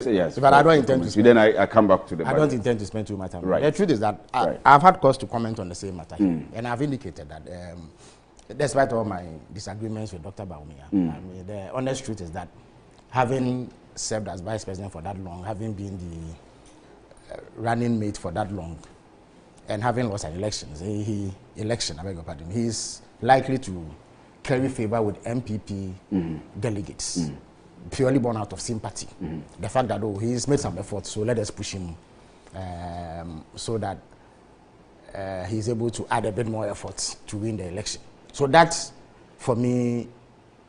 Yes, but I don't intend to. Then I come back to the. I don't intend to spend too much time. Right. The truth is that I've had cause to comment on the same matter, and I've indicated that despite all my disagreements with Dr. Bawumia, I mean, the honest truth is that having served as vice president for that long, having been the running mate for that long, and having lost an election, I beg your pardon, he's likely to carry favor with NPP delegates. Purely born out of sympathy. The fact that he's made some effort, so let us push him so that he's able to add a bit more effort to win the election. So that, for me,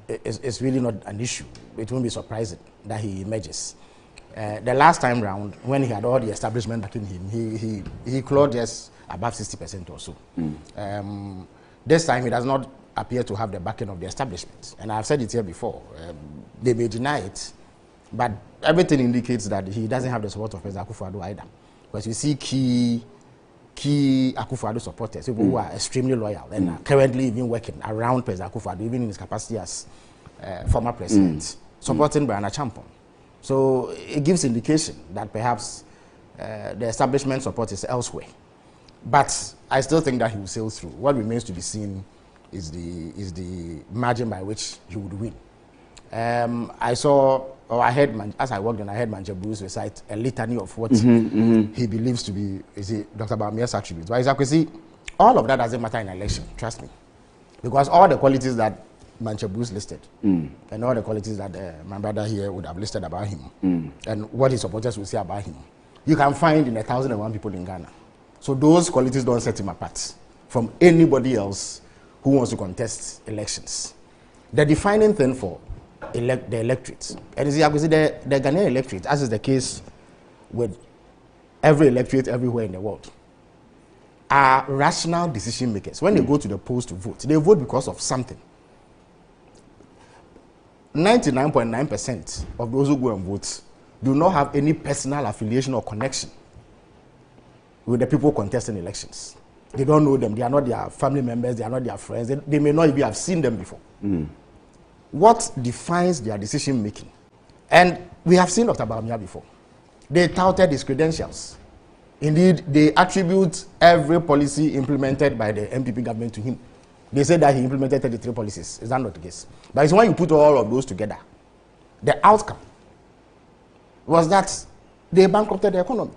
is really not an issue. It won't be surprising that he emerges. The last time round, when he had all the establishment backing him, he clawed just above 60% or so. This time, he does not appear to have the backing of the establishment. And I've said it here before. They may deny it, but everything indicates that he doesn't have the support of President Akufo-Addo either. Because you see key Akufo-Addo supporters, people who are extremely loyal and are currently even working around President Akufo-Addo, even in his capacity as former president, supporting Brian Agyapong. So it gives indication that perhaps the establishment support is elsewhere. But I still think that he will sail through. What remains to be seen is the margin by which he would win. I heard, as I walked in, I heard Manje Bruce recite a litany of what he believes to be Dr. Bawumia's attributes. But exactly, see, all of that doesn't matter in an election, trust me. Because all the qualities that Manje Bruce listed, and all the qualities that my brother here would have listed about him, and what his supporters will say about him, you can find in 1,001 people in Ghana. So those qualities don't set him apart from anybody else who wants to contest elections. The defining thing for the electorate, and you see, the Ghanaian electorate, as is the case with every electorate everywhere in the world, are rational decision makers. When they go to the polls to vote, they vote because of something. 99.9% of those who go and vote do not have any personal affiliation or connection with the people contesting elections. They don't know them. They are not their family members. They are not their friends. They may not even have seen them before. What defines their decision making? And we have seen Dr. Bawumia before. They touted his credentials. Indeed, they attribute every policy implemented by the NPP government to him. They say that he implemented 33 policies. Is that not the case? But it's when you put all of those together, the outcome was that they bankrupted the economy.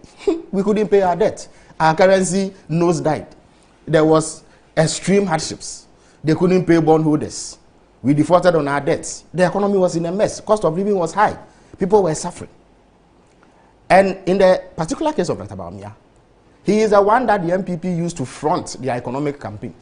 We couldn't pay our debt. Our currency nosedived. There was extreme hardships. They couldn't pay bondholders. We defaulted on our debts. The economy was in a mess. Cost of living was high. People were suffering. And in the particular case of Dr. Bawumia, he is the one that the NPP used to front their economic campaign.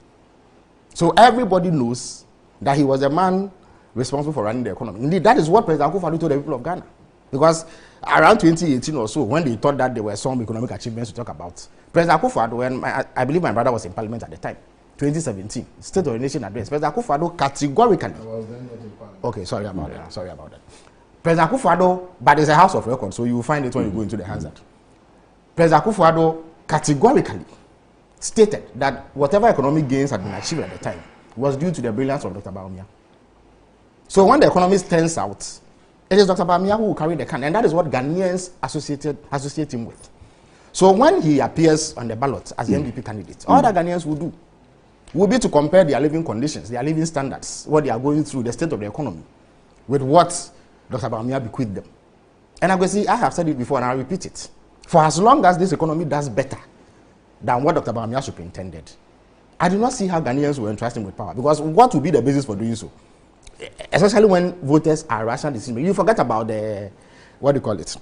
So everybody knows that he was the man responsible for running the economy. Indeed, that is what President Akufo-Addo told the people of Ghana. Because around 2018 or so, when they thought that there were some economic achievements to talk about, President Akufo-Addo, and I believe my brother was in parliament at the time, 2017, State of the Nation address, President Akufo-Addo categorically. I was then not in parliament. Okay, sorry about that. Sorry about that. President Akufo-Addo, but it's a house of record, so you will find it when you go into the Hansard. President Akufo-Addo categorically stated that whatever economic gains had been achieved at the time was due to the brilliance of Dr. Bawumia. So when the economist turns out, it is Dr. Bawumia who will carry the can, and that is what Ghanaians associate him with. So when he appears on the ballot as the NPP candidate, all that Ghanaians will do will be to compare their living conditions, their living standards, what they are going through, the state of the economy, with what Dr. Bawumia bequeathed them. And I have said it before and I'll repeat it. For as long as this economy does better than what Dr. Bawumia superintended, I do not see how Ghanaians will entrust him with power. Because what will be the basis for doing so? Especially when voters are rational decision makers. You forget about the, what do you call it?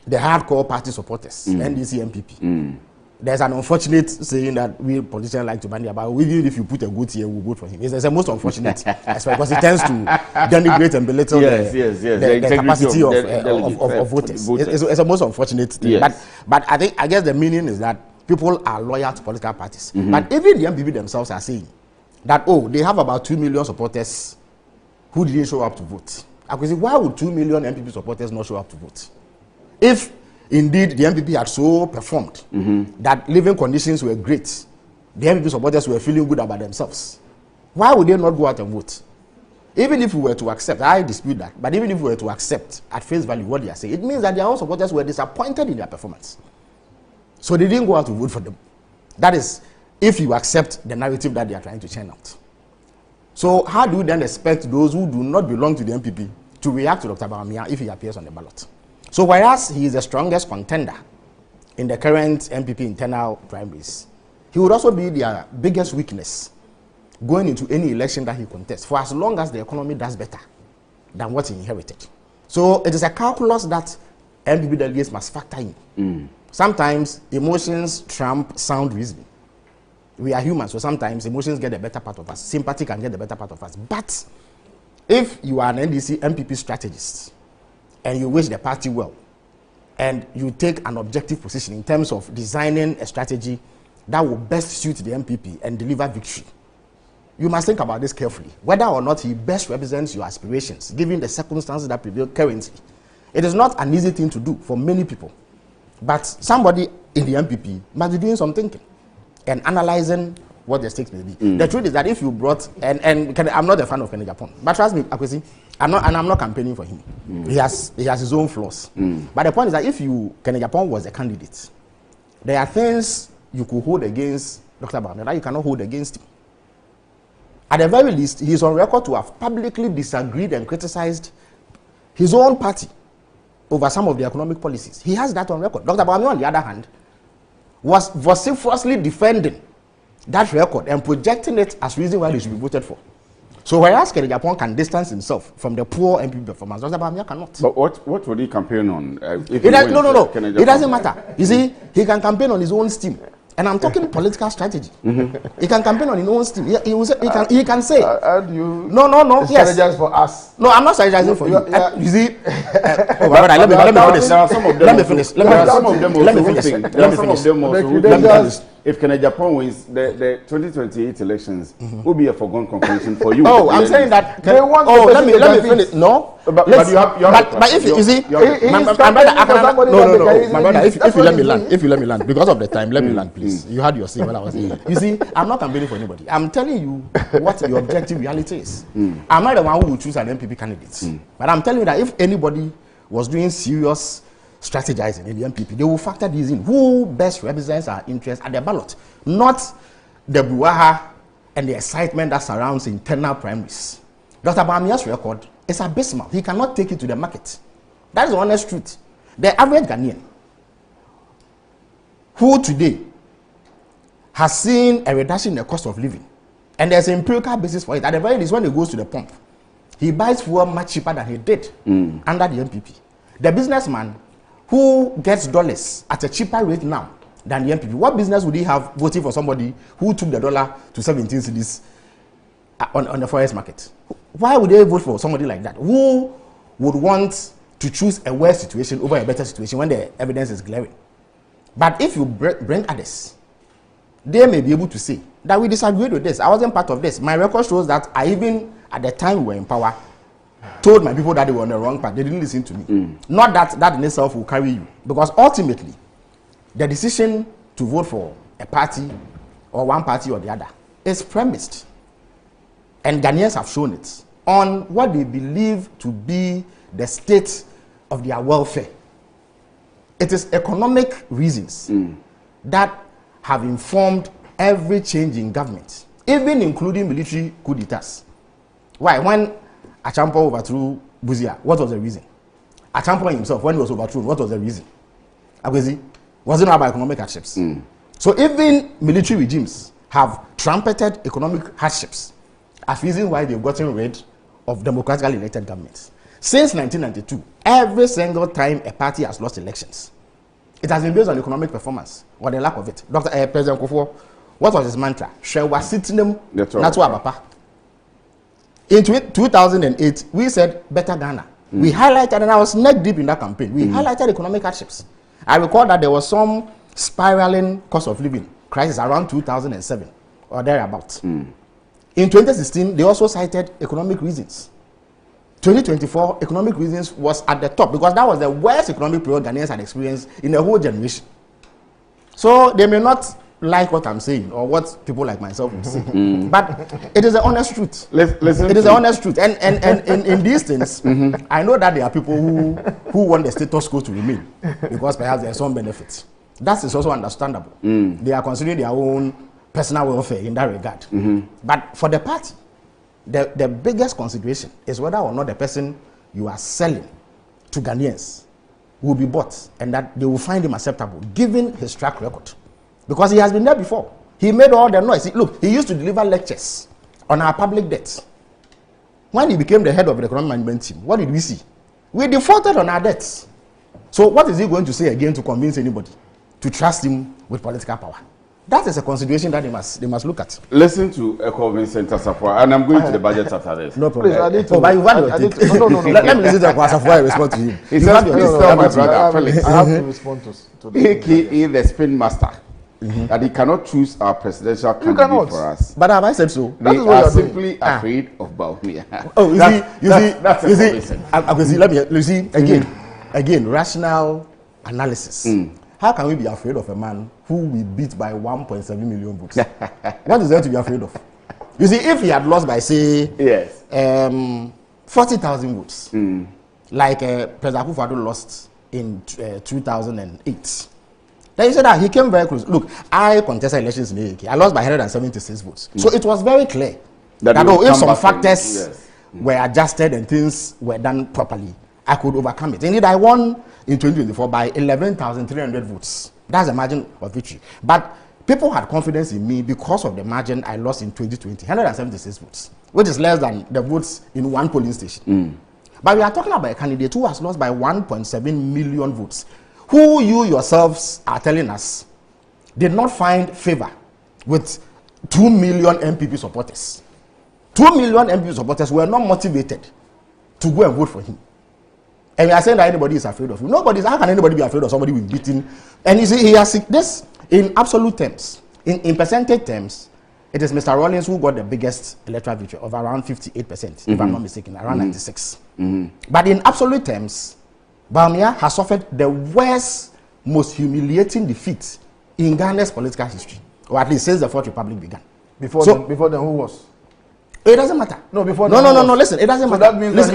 The hardcore party supporters, NDC, NPP. There's an unfortunate saying that we politicians like to bandy about, even if you put a goat here, we'll vote for him. It's the most unfortunate aspect because it tends to denigrate and belittle the capacity of voters. It's the most unfortunate thing. Yes. But I guess the meaning is that people are loyal to political parties. But even the NPP themselves are saying that, they have about 2 million supporters who didn't show up to vote. I could say, why would 2 million NPP supporters not show up to vote? If indeed the NPP had so performed that living conditions were great, the NPP supporters were feeling good about themselves, why would they not go out and vote? even if we were to accept, I dispute that, but even if we were to accept at face value what they are saying, it means that their own supporters were disappointed in their performance. So they didn't go out to vote for them. That is, if you accept the narrative that they are trying to churn out. So how do you then expect those who do not belong to the NPP to react to Dr. Bawumia if he appears on the ballot? So whereas he is the strongest contender in the current NPP internal primaries, he would also be their biggest weakness going into any election that he contests, for as long as the economy does better than what he inherited. So it is a calculus that NPP delegates must factor in. Sometimes emotions trump sound reasoning. We are humans, so sometimes emotions get the better part of us. Sympathy can get the better part of us. But if you are an NPP strategist and you wish the party well, and you take an objective position in terms of designing a strategy that will best suit the NPP and deliver victory, you must think about this carefully. Whether or not he best represents your aspirations, given the circumstances that prevail currently. It is not an easy thing to do for many people. But somebody in the NPP must be doing some thinking and analyzing what the stakes may be. The truth is that if you brought, I'm not a fan of Agyapong, but trust me, Akwesi, I'm not campaigning for him. He has his own flaws. But the point is that if Agyapong was a candidate, there are things you could hold against Dr. Bawumia that you cannot hold against him. At the very least, he is on record to have publicly disagreed and criticized his own party over some of the economic policies. He has that on record. Dr. Bawumia, on the other hand, was vociferously defending that record and projecting it as reason why they should be voted for. So whereas Agyapong can distance himself from the poor NPP performance, Dr. Bawumia cannot. But what would he campaign on? It doesn't matter. You see, he can campaign on his own steam. And I'm talking political strategy. He can campaign on his own steam. He can say. How do you strategize for us? No, I'm not strategizing for you. You see, oh my brother, let me finish. There are some of them also who think if Agyapong wins the 2028 elections, will be a foregone conclusion for you. Oh, I'm saying that. Let me finish. No, but if you see, my brother, if you let me land, because of the time, let me land, please. You had your say when I was here. You see, I'm not campaigning for anybody. I'm telling you what the objective reality is. I'm not the one who will choose an NPP candidate, but I'm telling you that if anybody was doing serious strategizing in the NPP, they will factor these in. Who best represents our interests at the ballot, not the brouhaha and the excitement that surrounds internal primaries. Dr. Bawumia's record is abysmal. He cannot take it to the market. That is the honest truth. The average Ghanaian who today has seen a reduction in the cost of living, and there's an empirical basis for it. At the very least, when he goes to the pump, he buys fuel much cheaper than he did under the NPP. The businessman who gets dollars at a cheaper rate now than the NPP, what business would he have voting for somebody who took the dollar to 17 cedis on the forex market? Why would they vote for somebody like that? Who would want to choose a worse situation over a better situation when the evidence is glaring? But if you bring others, they may be able to say that we disagreed with this. I wasn't part of this. My record shows that I even, at the time we were in power, told my people that they were on the wrong path. They didn't listen to me. Not that in itself will carry you. Because ultimately, the decision to vote for a party or one party or the other is premised, and Ghanaians have shown it, on what they believe to be the state of their welfare. It is economic reasons that have informed every change in government, even including military coup d'etats. Why? When Agyapong overthrew Buzia, what was the reason? Agyapong himself, when he was overthrown, what was the reason? Akwesi, was it not about economic hardships? So even military regimes have trumpeted economic hardships as reason why they've gotten rid of democratically elected governments. Since 1992, every single time a party has lost elections, it has been based on economic performance or the lack of it. President Kufuor, what was his mantra? Shewa sitinem natwa bapa. In 2008, we said better Ghana. We highlighted, and I was neck deep in that campaign, we highlighted economic hardships. I recall that there was some spiraling cost of living crisis around 2007 or thereabouts. In 2016, they also cited economic reasons. 2024, economic reasons was at the top because that was the worst economic period Ghanaians had experienced in a whole generation. So they may not like what I'm saying or what people like myself would say. But it is an honest truth. Listen, it is an honest truth. And in these things, I know that there are people who want the status quo to remain because perhaps there are some benefits. That is also understandable. They are considering their own personal welfare in that regard. But for the party, the biggest consideration is whether or not the person you are selling to Ghanaians will be bought and that they will find him acceptable given his track record. Because he has been there before. He made all the noise. Look, he used to deliver lectures on our public debts. When he became the head of the economic management team, what did we see? We defaulted on our debts. So what is he going to say again to convince anybody to trust him with political power? That is a consideration that they must look at. Listen to Echo Vincent Asafwa, and I'm going to the budget after this. No problem. Please, but you want to no. Let me listen to Asafwa and respond to him. He says, please tell my brother, Felix. I have to respond to the AKA the spin master. That he cannot choose our presidential candidate for us. But have I said so? They are simply afraid of Bawumia. Oh, you see, let me see again, rational analysis. How can we be afraid of a man who we beat by 1.7 million votes? What is there to be afraid of? You see, if he had lost by say 40,000 votes, like President Akufo-Addo lost in 2008. Then you said that he came very close. Look, I contested elections in AAK. I lost by 176 votes. So it was very clear that if some factors were adjusted and things were done properly, I could overcome it. Indeed, I won in 2024 by 11,300 votes. That's the margin of victory. But people had confidence in me because of the margin I lost in 2020, 176 votes, which is less than the votes in one polling station. But we are talking about a candidate who has lost by 1.7 million votes, who you yourselves are telling us did not find favor with 2 million NPP supporters. 2 million NPP supporters were not motivated to go and vote for him. And we are saying that anybody is afraid of him. How can anybody be afraid of somebody we've beaten? And you see, he has this in absolute terms. In percentage terms, it is Mr. Rawlings who got the biggest electoral victory of around 58%, if I'm not mistaken, around 96. But in absolute terms, Bawumia has suffered the worst, most humiliating defeat in Ghana's political history, or at least since the Fourth Republic began. Before then, who was? It doesn't matter. No, before. No. Listen, it doesn't matter. That means listen.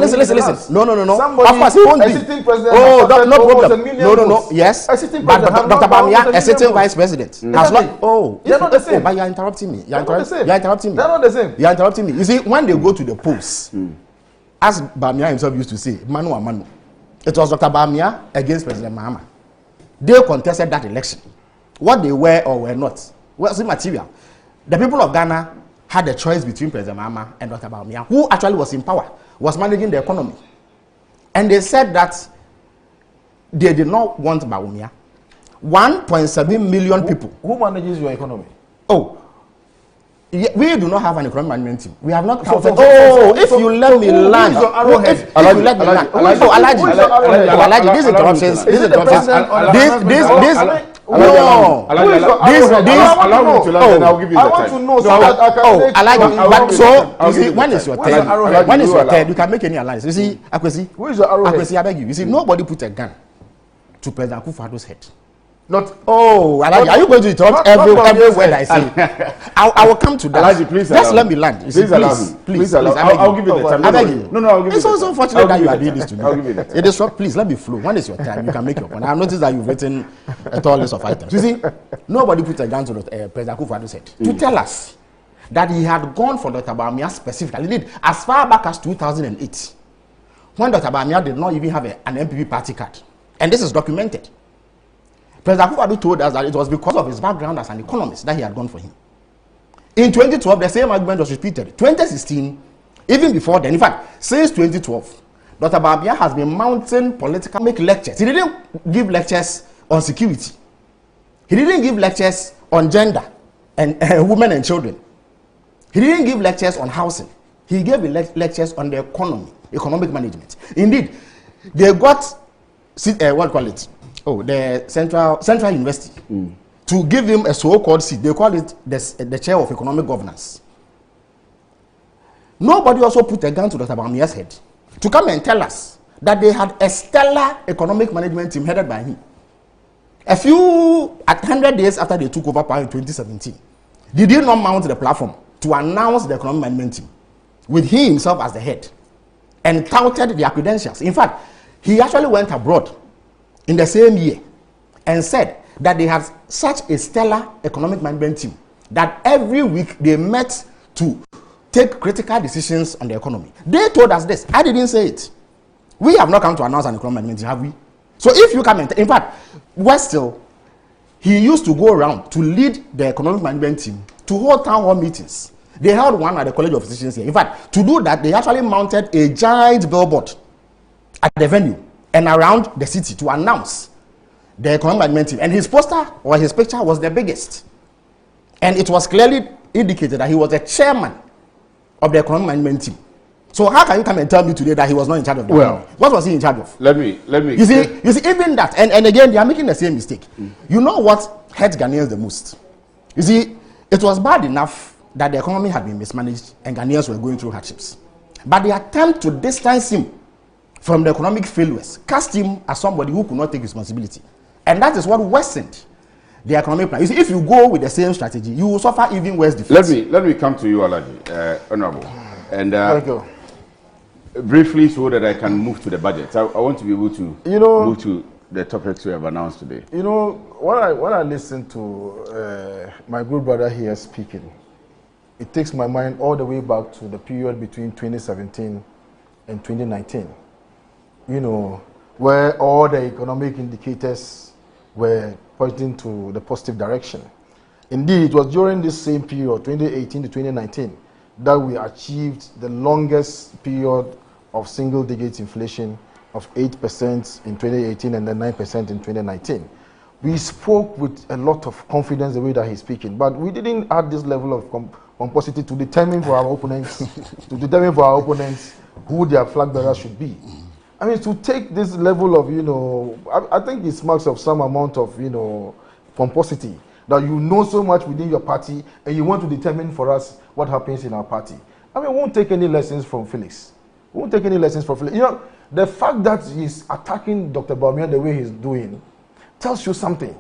No. Somebody, of course, he won't be. A sitting president. Oh, no problem. No. Yes. A sitting but president. Dr. Bawumia, a sitting vice president, has not. Oh, they're not the same. But you're interrupting me. You're interrupting me. They're not the same. You're interrupting me. You see, when they go to the polls, as Bawumia himself used to say, manu a manu. It was Dr. Bawumia against President Mahama. They contested that election. What they were or were not was immaterial. The people of Ghana had a choice between President Mahama and Dr. Bawumia, who actually was in power, was managing the economy. And they said that they did not want Bawumia. 1.7 million people. Who manages your economy? Oh, we do not have an economic management team. We have not. If you let me land. If you let me land. Alaji, these interruptions. No. Allow me to land and I'll give you the time. I want to know so that I can but so, you see, when is your turn? When is your turn? You can make any alliance. You see, Akwesi. Who is your arrowhead? Akwesi, I beg you. You see, nobody put a gun to President Akufo-Addo's head. Not. Oh, Alaji, are you going to interrupt every word I say? I will come to that. Alaji, please just let me land. Please allow me. Please allow. I'll give you the time. I beg you. No, I'll give you. It's also unfortunate that you are doing this to me. I'll give you that. It is short. Please let me flow. When is your time? You can make your point. I've noticed that you've written a tall list of items. You see, nobody put a gun to President Akufo-Addo's head to tell us that he had gone for Dr. Bawumia specifically. Indeed, as far back as 2008, when Dr. Bawumia did not even have an NPP party card, and this is documented. President Akufo-Addo told us that it was because of his background as an economist that he had gone for him. In 2012, the same argument was repeated. 2016, even before then, in fact, since 2012, Dr. Bawumia has been mounting political lectures. He didn't give lectures on security. He didn't give lectures on gender and women and children. He didn't give lectures on housing. He gave lectures on the economy, economic management. Indeed, they got what do you call it? Oh, the Central University to give him a so-called seat. They call it the chair of economic governance. Nobody also put a gun to Dr. Bawumia's head to come and tell us that they had a stellar economic management team headed by him. at 100 days after they took over power in 2017, did he not mount the platform to announce the economic management team with he himself as the head and touted their credentials? In fact, he actually went abroad in the same year and said that they have such a stellar economic management team that every week they met to take critical decisions on the economy. They told us this. I didn't say it. We have not come to announce an economic management team, have we? So if you come in fact, Westill, he used to go around to lead the economic management team to hold town hall meetings. They held one at the College of Physicians here. In fact, to do that, they actually mounted a giant billboard at the venue and around the city to announce the economic management team. And his poster or his picture was the biggest. And it was clearly indicated that he was the chairman of the economic management team. So how can you come and tell me today that he was not in charge of the economy? What was he in charge of? Let me. You see, even that, and again, they are making the same mistake. You know what hurts Ghanaians the most? You see, it was bad enough that the economy had been mismanaged and Ghanaians were going through hardships. But the attempt to distance him from the economic failures cast him as somebody who could not take responsibility. And that is what worsened the economic plan. You see, if you go with the same strategy, you will suffer even worse defeats. Let me come to you, Alaji, Honorable. And Thank you. Briefly, so that I can move to the budget. I want to be able to move to the topics we have announced today. You know, when I listen to my good brother here speaking, it takes my mind all the way back to the period between 2017 and 2019. You know, where all the economic indicators were pointing to the positive direction. Indeed, it was during this same period, 2018 to 2019, that we achieved the longest period of single-digit inflation of 8% in 2018 and then 9% in 2019. We spoke with a lot of confidence the way that he's speaking, but we didn't add this level of pomposity to determine for our opponents, who their flag bearers should be. I mean, to take this level of, I think it's marks of some amount of, pomposity, that you know so much within your party and you want to determine for us what happens in our party. I mean, we won't take any lessons from Felix. The fact that he's attacking Dr. Bawumia the way he's doing tells you something,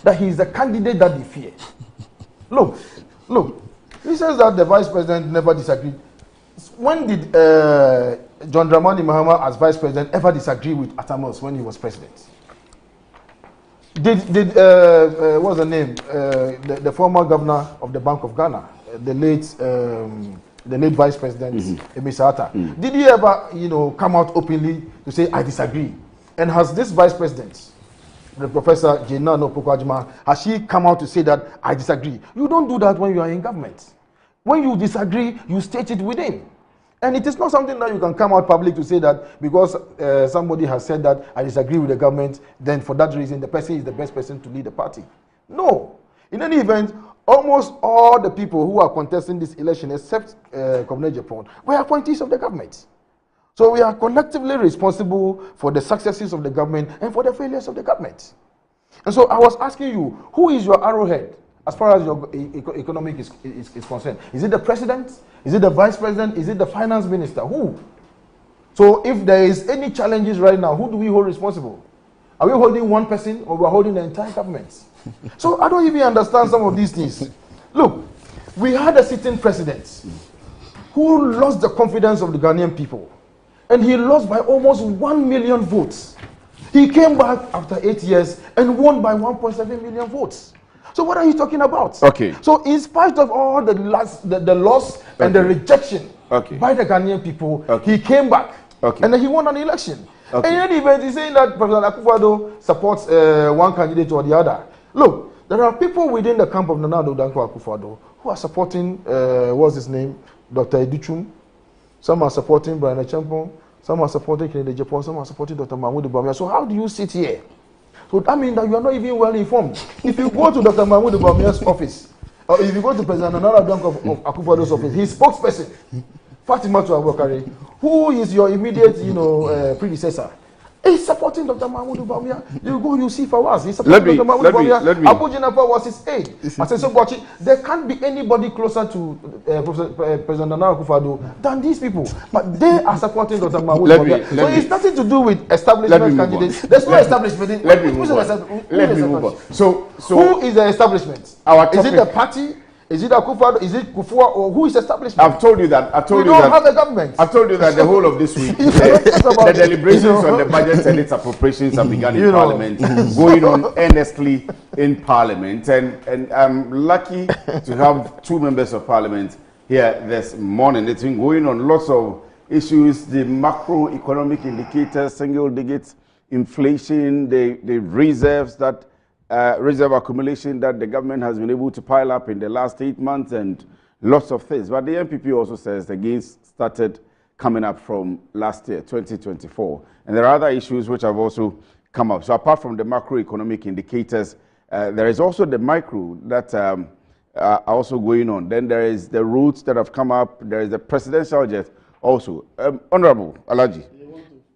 that he's the candidate that they fear. Look, he says that the vice president never disagreed. When did John Dramani Mahama as vice president ever disagree with Atamos when he was president? Did what's the name? The former governor of the Bank of Ghana, the late vice president, Emisa Atta. Did he ever, come out openly to say I disagree? And has this vice president, the Professor Jenna Opoku-Agyeman, has she come out to say that I disagree? You don't do that when you are in government. When you disagree, you state it within. And it is not something that you can come out public to say that because somebody has said that I disagree with the government, then for that reason the person is the best person to lead the party. No. In any event, almost all the people who are contesting this election, except Governor Agyapong, were appointees of the government. So we are collectively responsible for the successes of the government and for the failures of the government. And so I was asking you, who is your arrowhead as far as your economic is concerned? Is it the president? Is it the vice president? Is it the finance minister? Who? So if there is any challenges right now, who do we hold responsible? Are we holding one person or we are holding the entire government? So I don't even understand some of these things. Look, we had a sitting president who lost the confidence of the Ghanaian people. And he lost by almost 1 million votes. He came back after 8 years and won by 1.7 million votes. So what are you talking about? Okay. So in spite of all the loss and the rejection by the Ghanaian people, he came back and then he won an election. And in any event, he's saying that President Akufo-Addo supports one candidate or the other. Look, there are people within the camp of Nana Addo Dankwa Akufo-Addo who are supporting, what's his name, Dr. Edichum. Some are supporting Brian Agyapong, some are supporting Kennedy Agyapong, some are supporting Dr. Mahmoud Bawumia. So how do you sit here? So that means that you are not even well informed. If you go to Dr. Mahmoud Bawumia's office, or if you go to President Nana Addo Akufo-Addo's office, his spokesperson, Fatima Abubakar, who is your immediate, predecessor, He's supporting Dr. Mahmoud Bawumia. You go, you see for us. He's supporting Dr. Mahmoud Bawumia. Abu Jinapa was his aide. I said, so watch it. There can't be anybody closer to President Nana Akufo-Addo than these people. But they are supporting Dr. Mahmoud Bawumia. So it's nothing to do with establishment candidates. There's no establishment. Let me move on. So who is the establishment? Is it the party? Is it Akufo-Addo? Is it Kufua? Or who is establishment? I've told you that. We don't have a government. I've told you that the whole of this week, the deliberations on the budget and its appropriations have begun in Parliament, going on earnestly in Parliament. And I'm lucky to have 2 members of Parliament here this morning. It's been going on lots of issues, the macroeconomic indicators, single digit inflation, the reserves that reserve accumulation that the government has been able to pile up in the last 8 months, and lots of things. But the NPP also says the gains started coming up from last year, 2024. And there are other issues which have also come up. So apart from the macroeconomic indicators, there is also the micro that are also going on. Then there is the routes that have come up. There is the presidential jet also. Honorable Alhaji.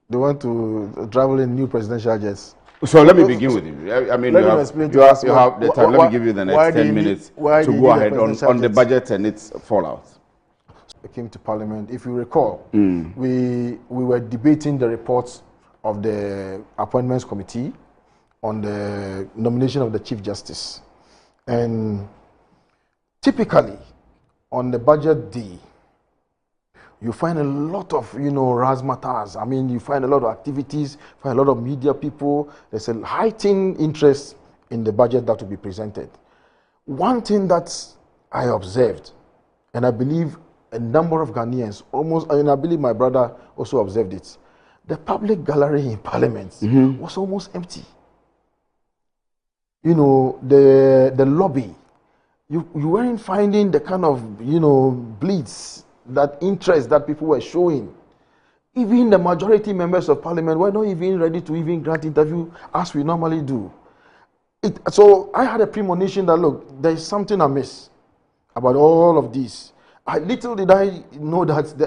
They want to travel in new presidential jets. So let me begin with you. I mean, you have the time. Let me give you the next 10 minutes to go ahead on the budget and its fallout. I came to Parliament. If you recall, we were debating the reports of the Appointments Committee on the nomination of the Chief Justice. And typically, on the budget day, you find a lot of, razzmatazz. I mean, you find a lot of activities, find a lot of media people. There's a heightened interest in the budget that will be presented. One thing that I observed, and I believe a number of Ghanaians, I believe my brother also observed it, the public gallery in Parliament was almost empty. The lobby, you weren't finding the kind of, bleeds, that interest that people were showing. Even the majority members of Parliament were not even ready to even grant interview as we normally do. So I had a premonition that, look, there is something amiss about all of this. Little did I know that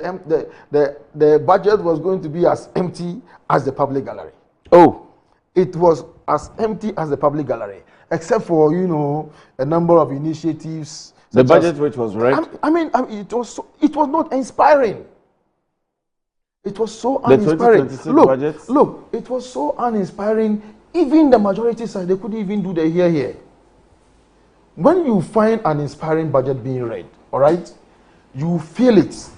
the budget was going to be as empty as the public gallery. Oh. It was as empty as the public gallery, except for, a number of initiatives. The budget which was read? It was not inspiring. It was so uninspiring. Look, it was so uninspiring. Even the majority side, they couldn't even do the here. When you find an inspiring budget being read, all right, you feel it.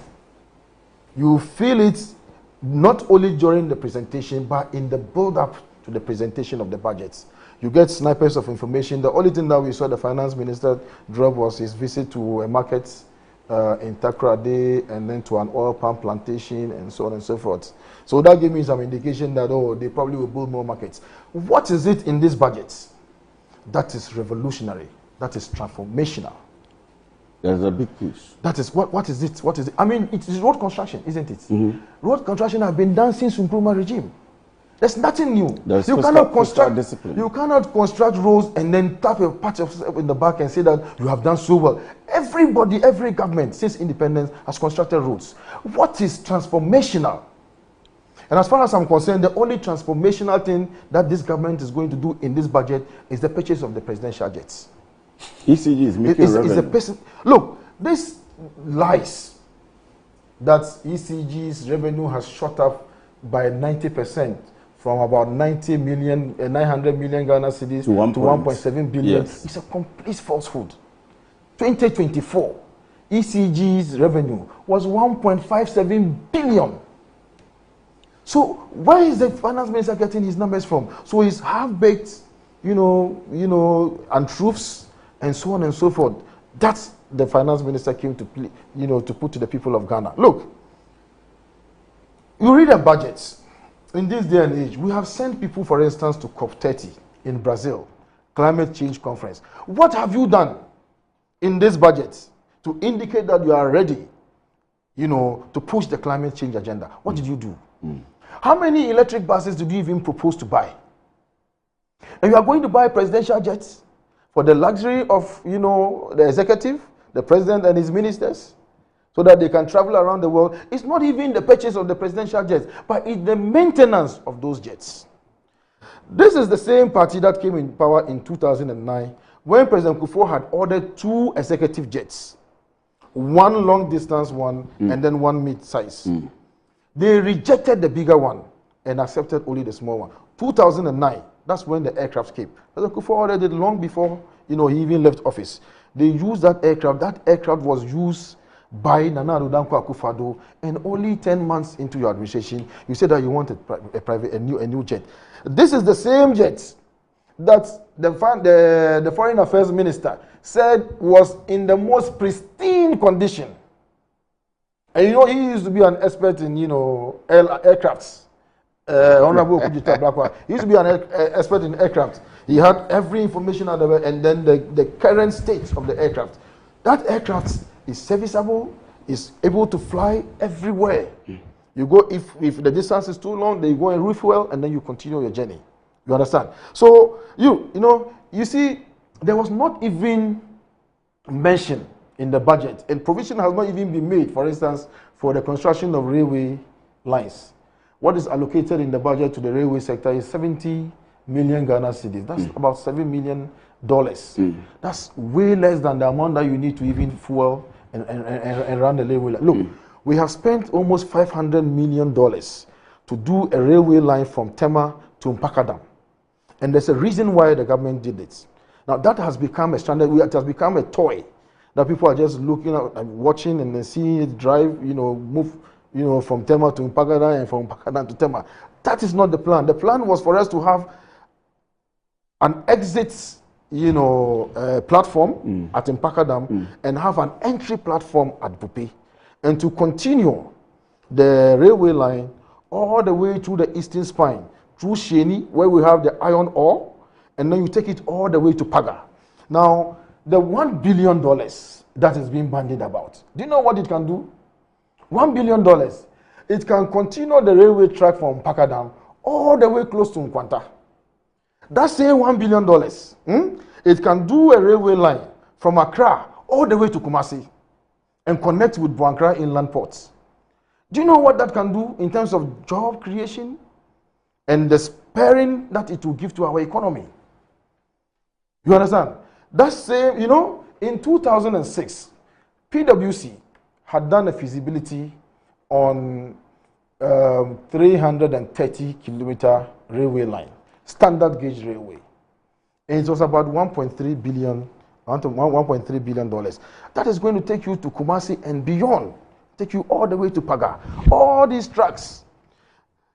You feel it not only during the presentation, but in the build-up to the presentation of the budgets. You get snipers of information. The only thing that we saw the finance minister drop was his visit to a market in Takoradi, and then to an oil palm plantation, and so on and so forth. So that gave me some indication that, they probably will build more markets. What is it in this budget that is revolutionary, that is transformational? There's a big push. That is, what is it? What is it? I mean, it is road construction, isn't it? Road construction has been done since Nkrumah regime. There's nothing new. You cannot construct roads and then tap a patch of in the back and say that you have done so well. Every government since independence has constructed roads. What is transformational? And as far as I'm concerned, the only transformational thing that this government is going to do in this budget is the purchase of the presidential jets. ECG is making revenue. Look, this lies that ECG's revenue has shot up by 90%. From about 900 million Ghana cedis to 1.7 billion. Yes. It's a complete falsehood. 2024, ECG's revenue was 1.57 billion. So where is the finance minister getting his numbers from? So it's half-baked, untruths and so on and so forth. That's the finance minister came to to put to the people of Ghana. Look, you read the budgets. In this day and age, we have sent people, for instance, to COP30 in Brazil, climate change conference. What have you done in this budget to indicate that you are ready, to push the climate change agenda? What did you do? How many electric buses did you even propose to buy? And you are going to buy presidential jets for the luxury of, the executive, the president and his ministers? so that they can travel around the world. It's not even the purchase of the presidential jets, but it's the maintenance of those jets. This is the same party that came in power in 2009 when President Kufuor had ordered 2 executive jets, one long distance one and then one mid-size. They rejected the bigger one and accepted only the small one. 2009, that's when the aircraft came. President Kufuor ordered it long before he even left office. They used that aircraft. That aircraft was used by Nana Addo Dankwa Akufo-Addo, and only 10 months into your administration, you said that you wanted a new jet. This is the same jet that the Foreign Affairs Minister said was in the most pristine condition. And he used to be an expert in aircrafts. Honorable Kujita Blakwa, he used to be an expert in aircraft. He had every information out of it, and then the current state of the aircraft. That aircraft is serviceable, is able to fly everywhere. You go, if the distance is too long, then you go and refuel, and then you continue your journey. You understand? So you see, there was not even mention in the budget, and provision has not even been made, for instance, for the construction of railway lines. What is allocated in the budget to the railway sector is 70 million Ghana cedis. That's about $7 million. That's way less than the amount that you need to even fuel and run the railway line. Look, we have spent almost $500 million to do a railway line from Tema to Mpakadam. And there's a reason why the government did it. Now that has become a standard, it has become a toy that people are just looking at and watching and then seeing it drive, move, from Tema to Mpakadam and from Mpakadam to Tema. That is not the plan. The plan was for us to have an exit platform at Mpakadam and have an entry platform at Bupe, and to continue the railway line all the way through the eastern spine, through Sheni, where we have the iron ore, and then you take it all the way to Paga. Now, the $1 billion that is being bandied about, do you know what it can do? $1 billion. It can continue the railway track from Mpakadam all the way close to Nkwanta. That same $1 billion, it can do a railway line from Accra all the way to Kumasi and connect with Buankra inland ports. Do you know what that can do in terms of job creation and the sparing that it will give to our economy? You understand? That same, in 2006, PwC had done a feasibility on 330-kilometer railway line, standard gauge railway. And it was about $1.3 billion. That is going to take you to Kumasi and beyond, take you all the way to Paga. All these tracks.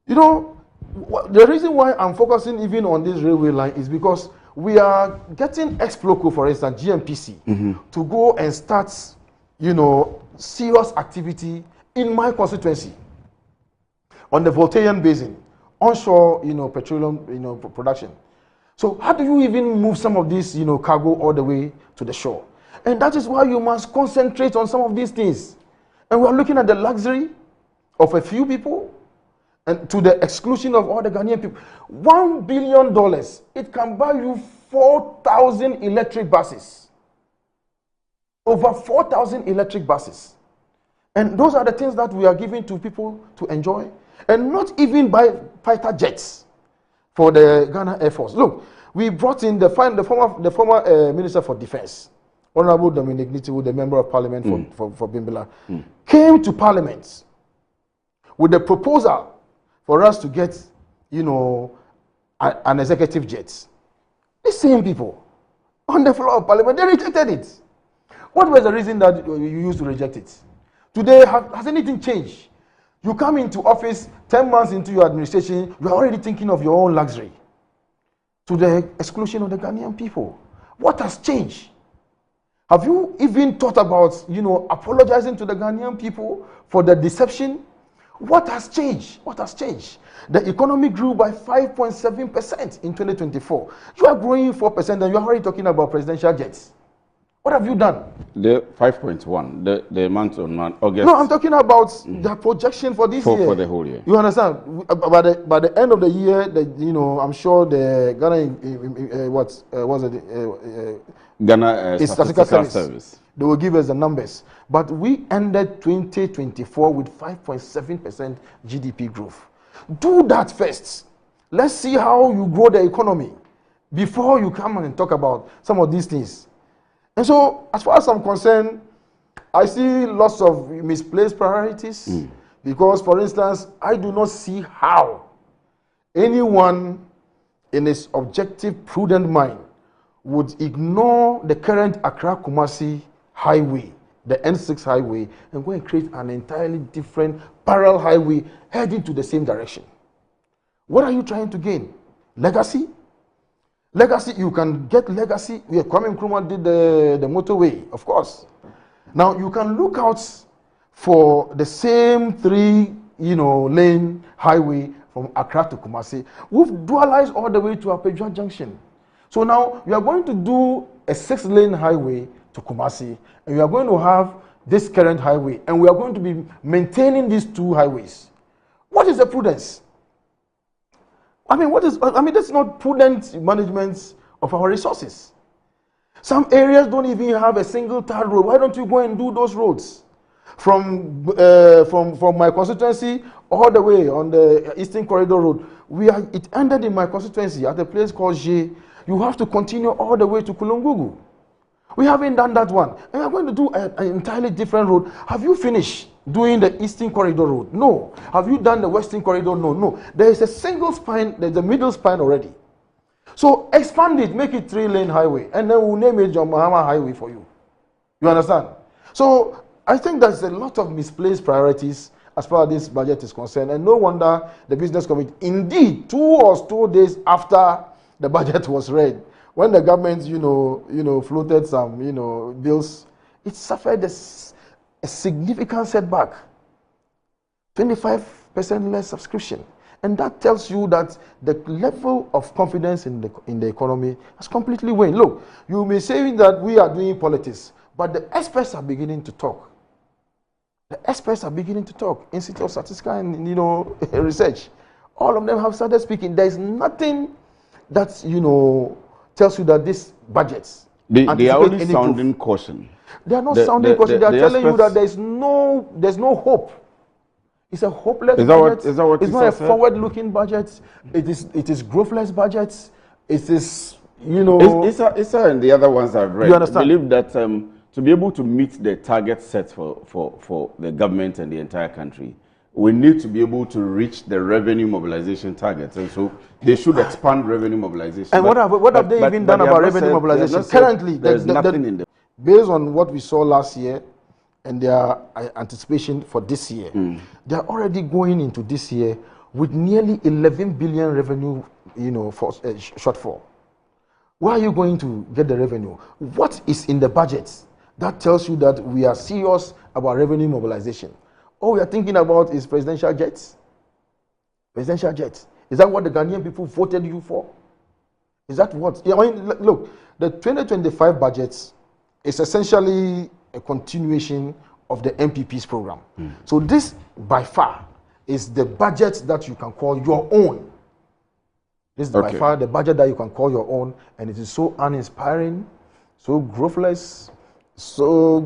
The reason why I'm focusing even on this railway line is because we are getting Exploco, for instance, GMPC, to go and start, serious activity in my constituency on the Voltairean Basin, onshore, petroleum, production. So how do you even move some of this, cargo all the way to the shore? And that is why you must concentrate on some of these things. And we are looking at the luxury of a few people and to the exclusion of all the Ghanaian people. $1 billion, it can buy you 4,000 electric buses. Over 4,000 electric buses. And those are the things that we are giving to people to enjoy. And not even buy fighter jets for the Ghana Air Force. Look, we brought in the former Minister for Defense, Honorable Dominic Nitiwu, the Member of Parliament for Bimbilla, came to Parliament with a proposal for us to get, an executive jet. The same people on the floor of Parliament, they rejected it. What was the reason that you used to reject it? Today, has anything changed? You come into office 10 months into your administration, you are already thinking of your own luxury to the exclusion of the Ghanaian people. What has changed? Have you even thought about, apologizing to the Ghanaian people for the deception? What has changed? What has changed? The economy grew by 5.7% in 2024. You are growing 4% and you are already talking about presidential jets. What have you done? The 5.1, the month on month, August. No, I'm talking about the projection for this year. For the whole year. You understand? By the end of the year, I'm sure the Ghana, Ghana Statistical Service They will give us the numbers. But we ended 2024 with 5.7% GDP growth. Do that first. Let's see how you grow the economy before you come and talk about some of these things. And so, as far as I'm concerned, I see lots of misplaced priorities because, for instance, I do not see how anyone in his objective, prudent mind would ignore the current Accra-Kumasi highway, the N6 highway, and go and create an entirely different parallel highway heading to the same direction. What are you trying to gain? Legacy? Legacy, you can get legacy. Kwame Nkrumah did the motorway, of course. Now, you can look out for the same lane highway from Accra to Kumasi. We've dualized all the way to Apejua Junction. So now, we are going to do a 6-lane highway to Kumasi, and we are going to have this current highway, and we are going to be maintaining these 2 highways. What is the prudence? That's not prudent management of our resources. Some areas don't even have a single tar road. Why don't you go and do those roads? From my constituency all the way on the Eastern Corridor Road, it ended in my constituency at a place called J. You have to continue all the way to Kulungugu. We haven't done that one. And we are going to do an entirely different road. Have you finished doing the Eastern Corridor Road? No. Have you done the Western Corridor? No. There is a single spine, there's a middle spine already. So expand it, make it 3-lane highway, and then we'll name it John Mahama Highway for you. You understand? So I think there's a lot of misplaced priorities as far as this budget is concerned, and no wonder the business committee, indeed, 2 or 2 days after the budget was read, when the government, floated some, bills, it suffered a significant setback. 25% less subscription. And that tells you that the level of confidence in the economy has completely waned. Look, you may say that we are doing politics, but the experts are beginning to talk. The experts are beginning to talk. Institute of Statistics and Research. All of them have started speaking. There is nothing that tells you that this budgets. They are only sounding caution. They are not sounding caution. They are telling you that there's no hope. It's a hopeless budget. It's not a forward-looking budget. It is growthless budget. It is, Issa and the other ones I've read. You understand? Believe that to be able to meet the target set for the government and the entire country, we need to be able to reach the revenue mobilization targets, and so they should expand revenue mobilization. And what have they even done about revenue mobilization? Currently, there's nothing in them. Based on what we saw last year and their anticipation for this year, they are already going into this year with nearly 11 billion revenue, for shortfall. Where are you going to get the revenue? What is in the budget that tells you that we are serious about revenue mobilization? All we are thinking about is presidential jets. Presidential jets. Is that what the Ghanaian people voted you for? Is that what? Look, the 2025 budget is essentially a continuation of the NPP's program. So this, by far, is the budget that you can call your own. This is by far the budget that you can call your own, and it is so uninspiring, so growthless, so,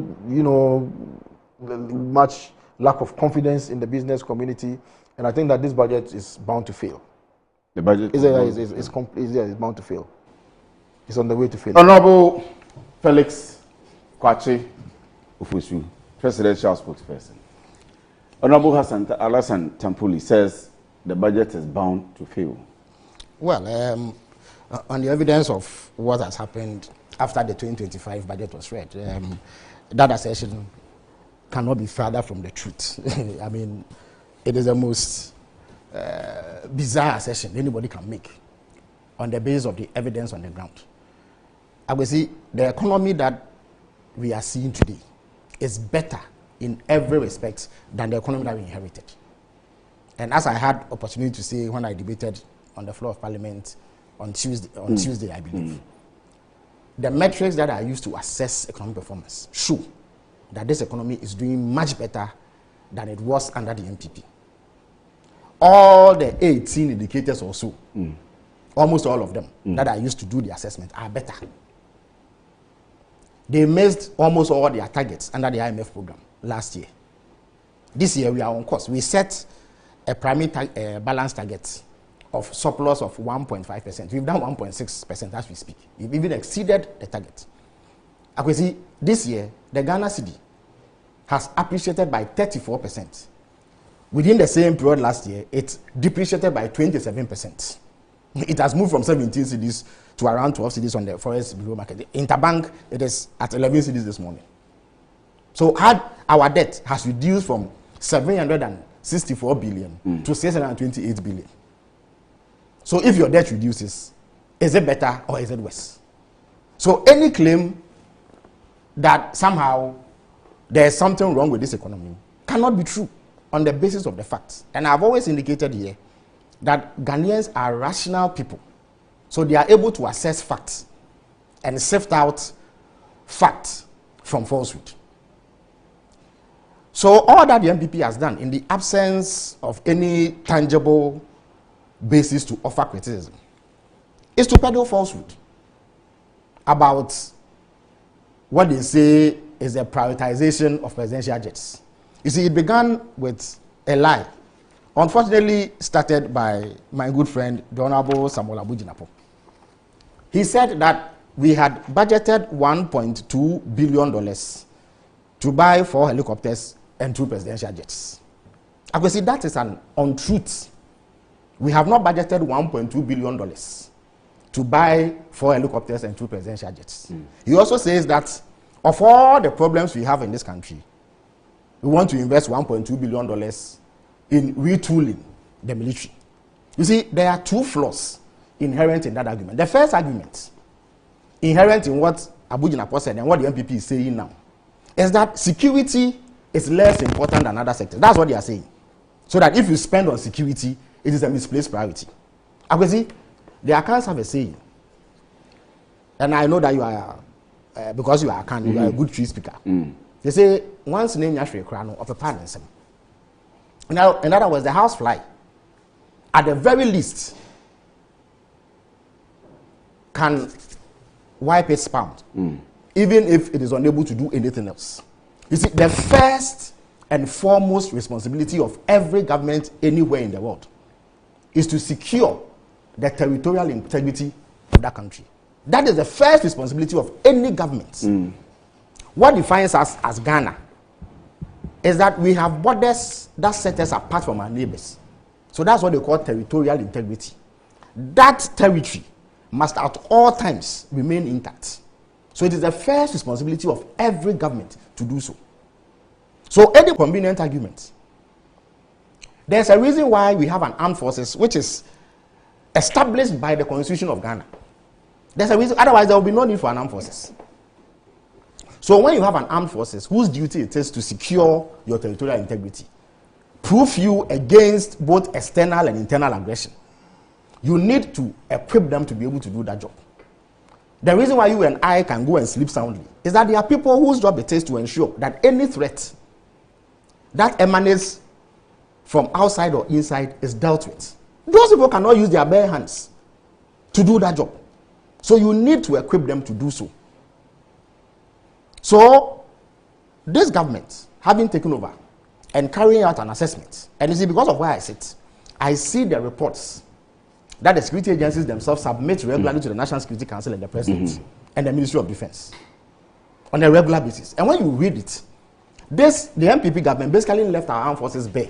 much lack of confidence in the business community, and I think that this budget is bound to fail. The budget is bound to fail. It's on the way to fail. Honorable Felix Kwaakye Ofosu, presidential spokesperson. Honorable Alassane Tampuli says the budget is bound to fail. Well, on the evidence of what has happened after the 2025 budget was read, that assertion cannot be further from the truth. I mean, it is the most bizarre assertion anybody can make on the basis of the evidence on the ground. I will see the economy that we are seeing today is better in every respect than the economy that we inherited. And as I had opportunity to say when I debated on the floor of Parliament on Tuesday, I believe, the metrics that are used to assess economic performance show that this economy is doing much better than it was under the NPP. All the 18 indicators or so, almost all of them that are used to do the assessment are better. They missed almost all their targets under the IMF program last year. This year we are on course. We set a primary balance target of surplus of 1.5%. We've done 1.6% as we speak. We've even exceeded the target. I can see this year the Ghana cedi has appreciated by 34%. Within the same period last year, it depreciated by 27%. It has moved from 17 cedis to around 12 cedis on the forex bureau market. Interbank, it is at 11 cedis this morning. So our debt has reduced from 764 billion to 628 billion. So if your debt reduces, is it better or is it worse? So any claim that somehow there is something wrong with this economy cannot be true on the basis of the facts. And I've always indicated here that Ghanaians are rational people. So they are able to assess facts and sift out facts from falsehood. So all that the NPP has done in the absence of any tangible basis to offer criticism is to peddle falsehood about what they say is a prioritization of presidential jets. You see, it began with a lie, unfortunately started by my good friend, the Honorable Samuel Abujinapo. He said that we had budgeted $1.2 billion to buy 4 helicopters and 2 presidential jets. I can see that is an untruth. We have not budgeted $1.2 billion to buy 4 helicopters and 2 presidential jets. He also says that of all the problems we have in this country, we want to invest $1.2 billion in retooling the military. You see, there are 2 flaws inherent in that argument. The first argument, inherent in what Abujinapo said and what the NPP is saying now, is that security is less important than other sectors. That's what they are saying. So that if you spend on security, it is a misplaced priority. Akwesi, the accounts have a saying, and I know that you are, because you are you are a good tree speaker. They say, once name Yashwe Krano of a parent. Now, in other words, the house fly, at the very least, can wipe its spout, even if it is unable to do anything else. You see, the first and foremost responsibility of every government anywhere in the world is to secure the territorial integrity of that country. That is the first responsibility of any government. What defines us as Ghana is that we have borders that set us apart from our neighbors. So that's what they call territorial integrity. That territory must at all times remain intact. So it is the first responsibility of every government to do so. So any convenient argument, there's a reason why we have an armed forces which is established by the Constitution of Ghana. There's a reason, otherwise there will be no need for an armed forces. So when you have an armed forces whose duty it is to secure your territorial integrity, proof you against both external and internal aggression, you need to equip them to be able to do that job. The reason why you and I can go and sleep soundly is that there are people whose job it is to ensure that any threat that emanates from outside or inside is dealt with. Those people cannot use their bare hands to do that job. So you need to equip them to do so. So this government, having taken over and carrying out an assessment, and you see, because of where I sit, I see the reports that the security agencies themselves submit regularly to the National Security Council and the President and the Ministry of Defense on a regular basis. And when you read it, the NPP government basically left our armed forces bare.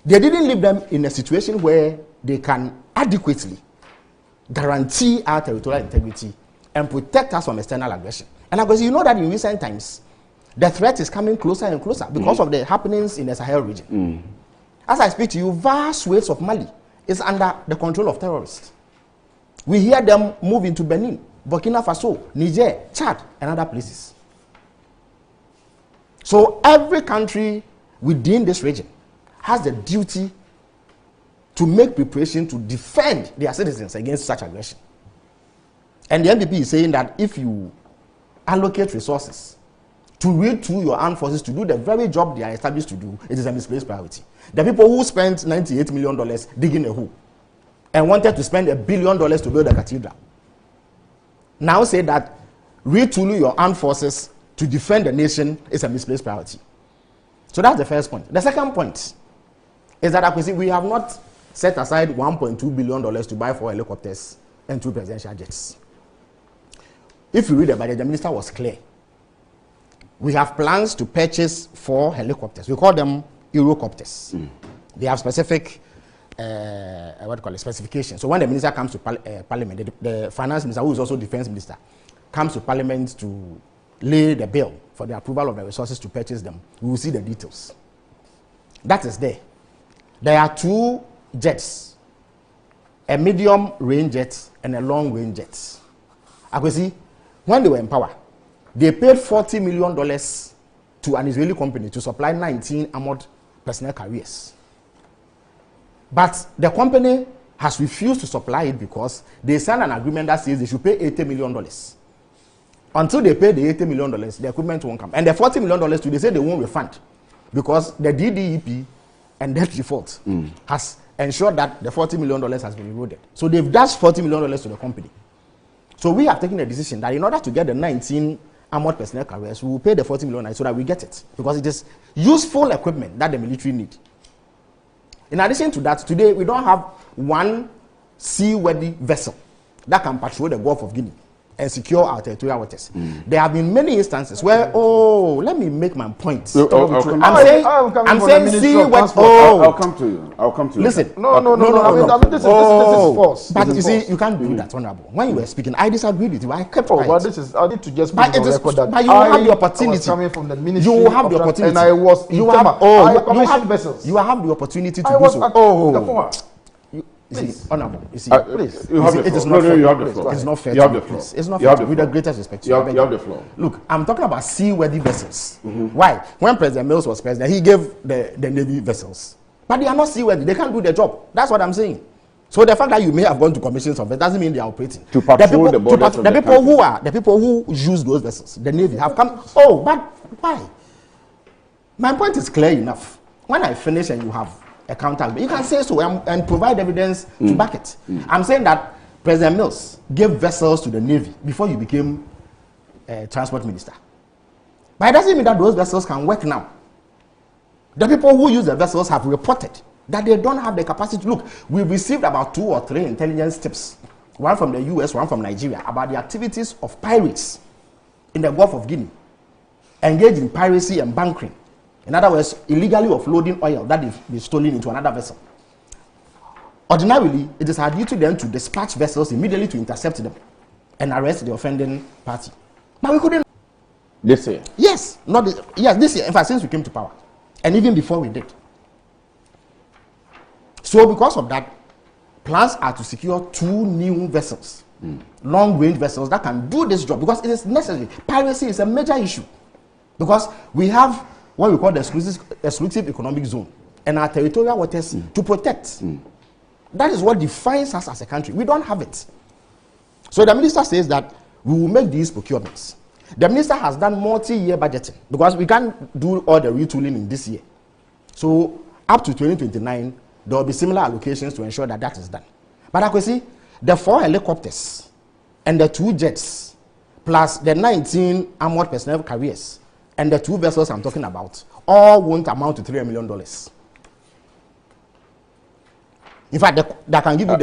They didn't leave them in a situation where they can adequately guarantee our territorial integrity and protect us from external aggression. And because you know that in recent times, the threat is coming closer and closer because of the happenings in the Sahel region. As I speak to you, vast swathes of Mali is under the control of terrorists. We hear them move into Benin, Burkina Faso, Niger, Chad, and other places. So every country within this region has the duty to make preparation to defend their citizens against such aggression. And the NPP is saying that if you allocate resources to retool your armed forces to do the very job they are established to do, it is a misplaced priority. The people who spent $98 million digging a hole and wanted to spend $1 billion to build a cathedral, now say that retooling your armed forces to defend the nation is a misplaced priority. So that's the first point. The second point is that we have not set aside $1.2 billion to buy 4 helicopters and 2 presidential jets. If you read the budget, the minister was clear. We have plans to purchase 4 helicopters. We call them Eurocopters. They have specific specifications. So when the minister comes to parliament, the finance minister, who is also defense minister, comes to parliament to lay the bill for the approval of the resources to purchase them, we will see the details. That is there. There are 2 jets, a medium range jet and a long range jet. When they were in power, they paid $40 million to an Israeli company to supply 19 armored personnel carriers. But the company has refused to supply it because they signed an agreement that says they should pay $80 million. Until they pay the $80 million, the equipment won't come. And the $40 million too, they say they won't refund because the DDEP and debt default has ensured that the $40 million has been eroded. So they've dashed $40 million to the company. So we have taken a decision that in order to get the 19 armored personnel carriers, we will pay the $40 million so that we get it, because it is useful equipment that the military need. In addition to that, today we don't have one seaworthy vessel that can patrol the Gulf of Guinea and secure our territorial waters. There have been many instances where, let me make my point. I'm saying seaworthy. I'll come to you. I'll come to you. Listen. No. I mean, this is false. But you see, you can't do that, Honorable. When you were speaking, I disagreed with you. I kept quiet. But I need to just put it on record that but you will have the opportunity. I was coming from the ministry. You will have the opportunity. And I was you have vessels. You have the opportunity to do so. Honorable, you see, please. You have the floor. You have the floor. It's not fair. You have the floor. It's not fair. With the greatest respect. You have the floor. Look, I'm talking about seaworthy vessels. Why? When President Mills was president, he gave the Navy vessels. But they are not seaworthy. They can't do their job. That's what I'm saying. So the fact that you may have gone to commissions of it doesn't mean they are operating. To patrol the borders of the country. The people who use those vessels, the Navy, have come. Oh, but why? My point is clear enough. When I finish and you have accountable, you can say so and provide evidence to back it. I'm saying that President Mills gave vessels to the Navy before you became transport minister. But it doesn't mean that those vessels can work now. The people who use the vessels have reported that they don't have the capacity. Look, we received about 2 or 3 intelligence tips, one from the US, one from Nigeria, about the activities of pirates in the Gulf of Guinea, engaged in piracy and bunkering. In other words, illegally offloading oil that is stolen into another vessel. Ordinarily, it is our duty then to dispatch vessels immediately to intercept them and arrest the offending party. But we couldn't. This year? Yes, this year. In fact, since we came to power, and even before we did. So because of that, plans are to secure 2 new vessels, long-range vessels that can do this job, because it is necessary. Piracy is a major issue because we have what we call the exclusive economic zone and our territorial waters to protect. That is what defines us as a country. We don't have it. So the minister says that we will make these procurements. The minister has done multi-year budgeting because we can't do all the retooling in this year. So up to 2029, there will be similar allocations to ensure that is done. But I can see the 4 helicopters and the 2 jets plus the 19 armored personnel carriers and the 2 vessels I'm talking about all won't amount to $3 million. In fact, I can give you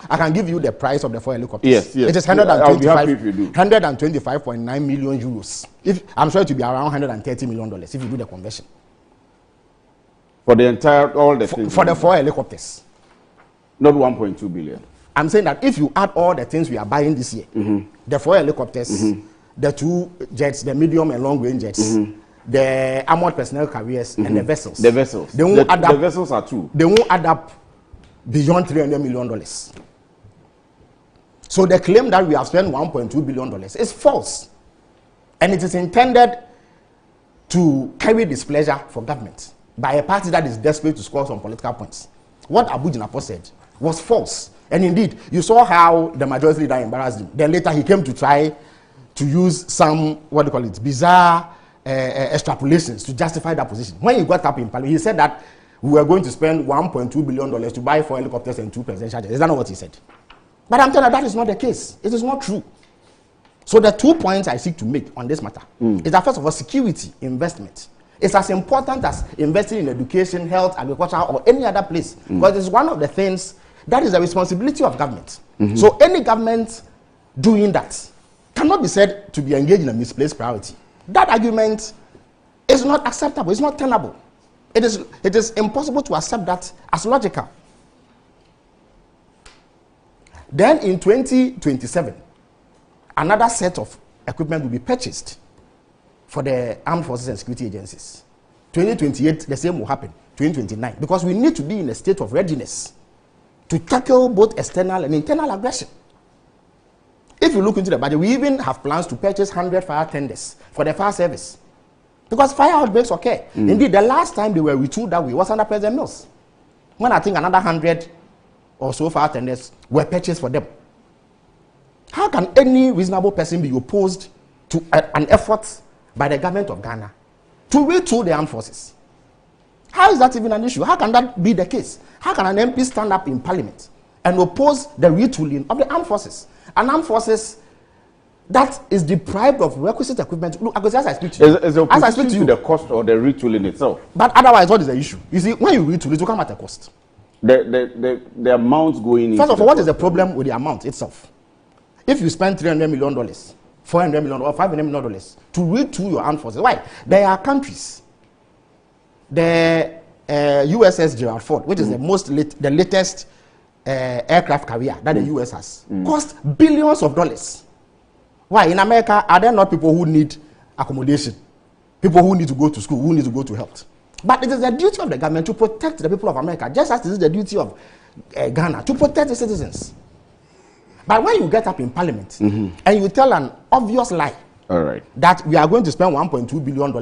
I can give you the price of the 4 helicopters. Yes. It is 125.9 million euros. I'm sure it will be around $130 million if you do the conversion. For the entire, all the things? For the 4 helicopters. Not 1.2 billion. I'm saying that if you add all the things we are buying this year, the 4 helicopters, the 2 jets, the medium and long range jets, the armored personnel carriers, and the vessels. The vessels. They won't add up, the vessels are 2. They won't add up beyond $300 million. So the claim that we have spent $1.2 billion is false. And it is intended to carry displeasure for government by a party that is desperate to score some political points. What Abu Jinapo said was false. And indeed, you saw how the majority leader embarrassed him. Then later he came to try to use some, bizarre extrapolations to justify that position. When he got up in Parliament, he said that we were going to spend $1.2 billion to buy 4 helicopters and 2 presidential jets. Is that not what he said? But I'm telling you, that is not the case. It is not true. So the 2 points I seek to make on this matter is that, first of all, security investment is as important as investing in education, health, agriculture, or any other place, because it's one of the things that is the responsibility of government. So any government doing that cannot be said to be engaged in a misplaced priority. That argument is not acceptable. It's not tenable. It is impossible to accept that as logical. Then in 2027, another set of equipment will be purchased for the armed forces and security agencies. 2028, the same will happen. 2029, because we need to be in a state of readiness to tackle both external and internal aggression. If you look into the budget, we even have plans to purchase 100 fire tenders for the fire service, because fire outbreaks occur. Indeed, the last time they were retooled that way was under President Mills, when I think another 100 or so fire tenders were purchased for them. How can any reasonable person be opposed to an effort by the government of Ghana to retool the armed forces? How is that even an issue? How can that be the case? How can an MP stand up in parliament and oppose the retooling of the armed forces? An armed forces that is deprived of requisite equipment. Look, as I speak to you, as I speak to you, the cost or the retooling itself. But otherwise, what is the issue? You see, when you retool, it will come at a cost. The amounts going in. First of all, what is the problem with the amount itself? If you spend $300 million, $400 million, or $500 million to retool your armed forces, why? There are countries. The USS Gerald Ford, which is the latest aircraft carrier that the US has, cost billions of dollars. Why? In America, are there not people who need accommodation? People who need to go to school, who need to go to health? But it is the duty of the government to protect the people of America, just as it is the duty of Ghana to protect the citizens. But when you get up in parliament and you tell an obvious lie, that we are going to spend $1.2 billion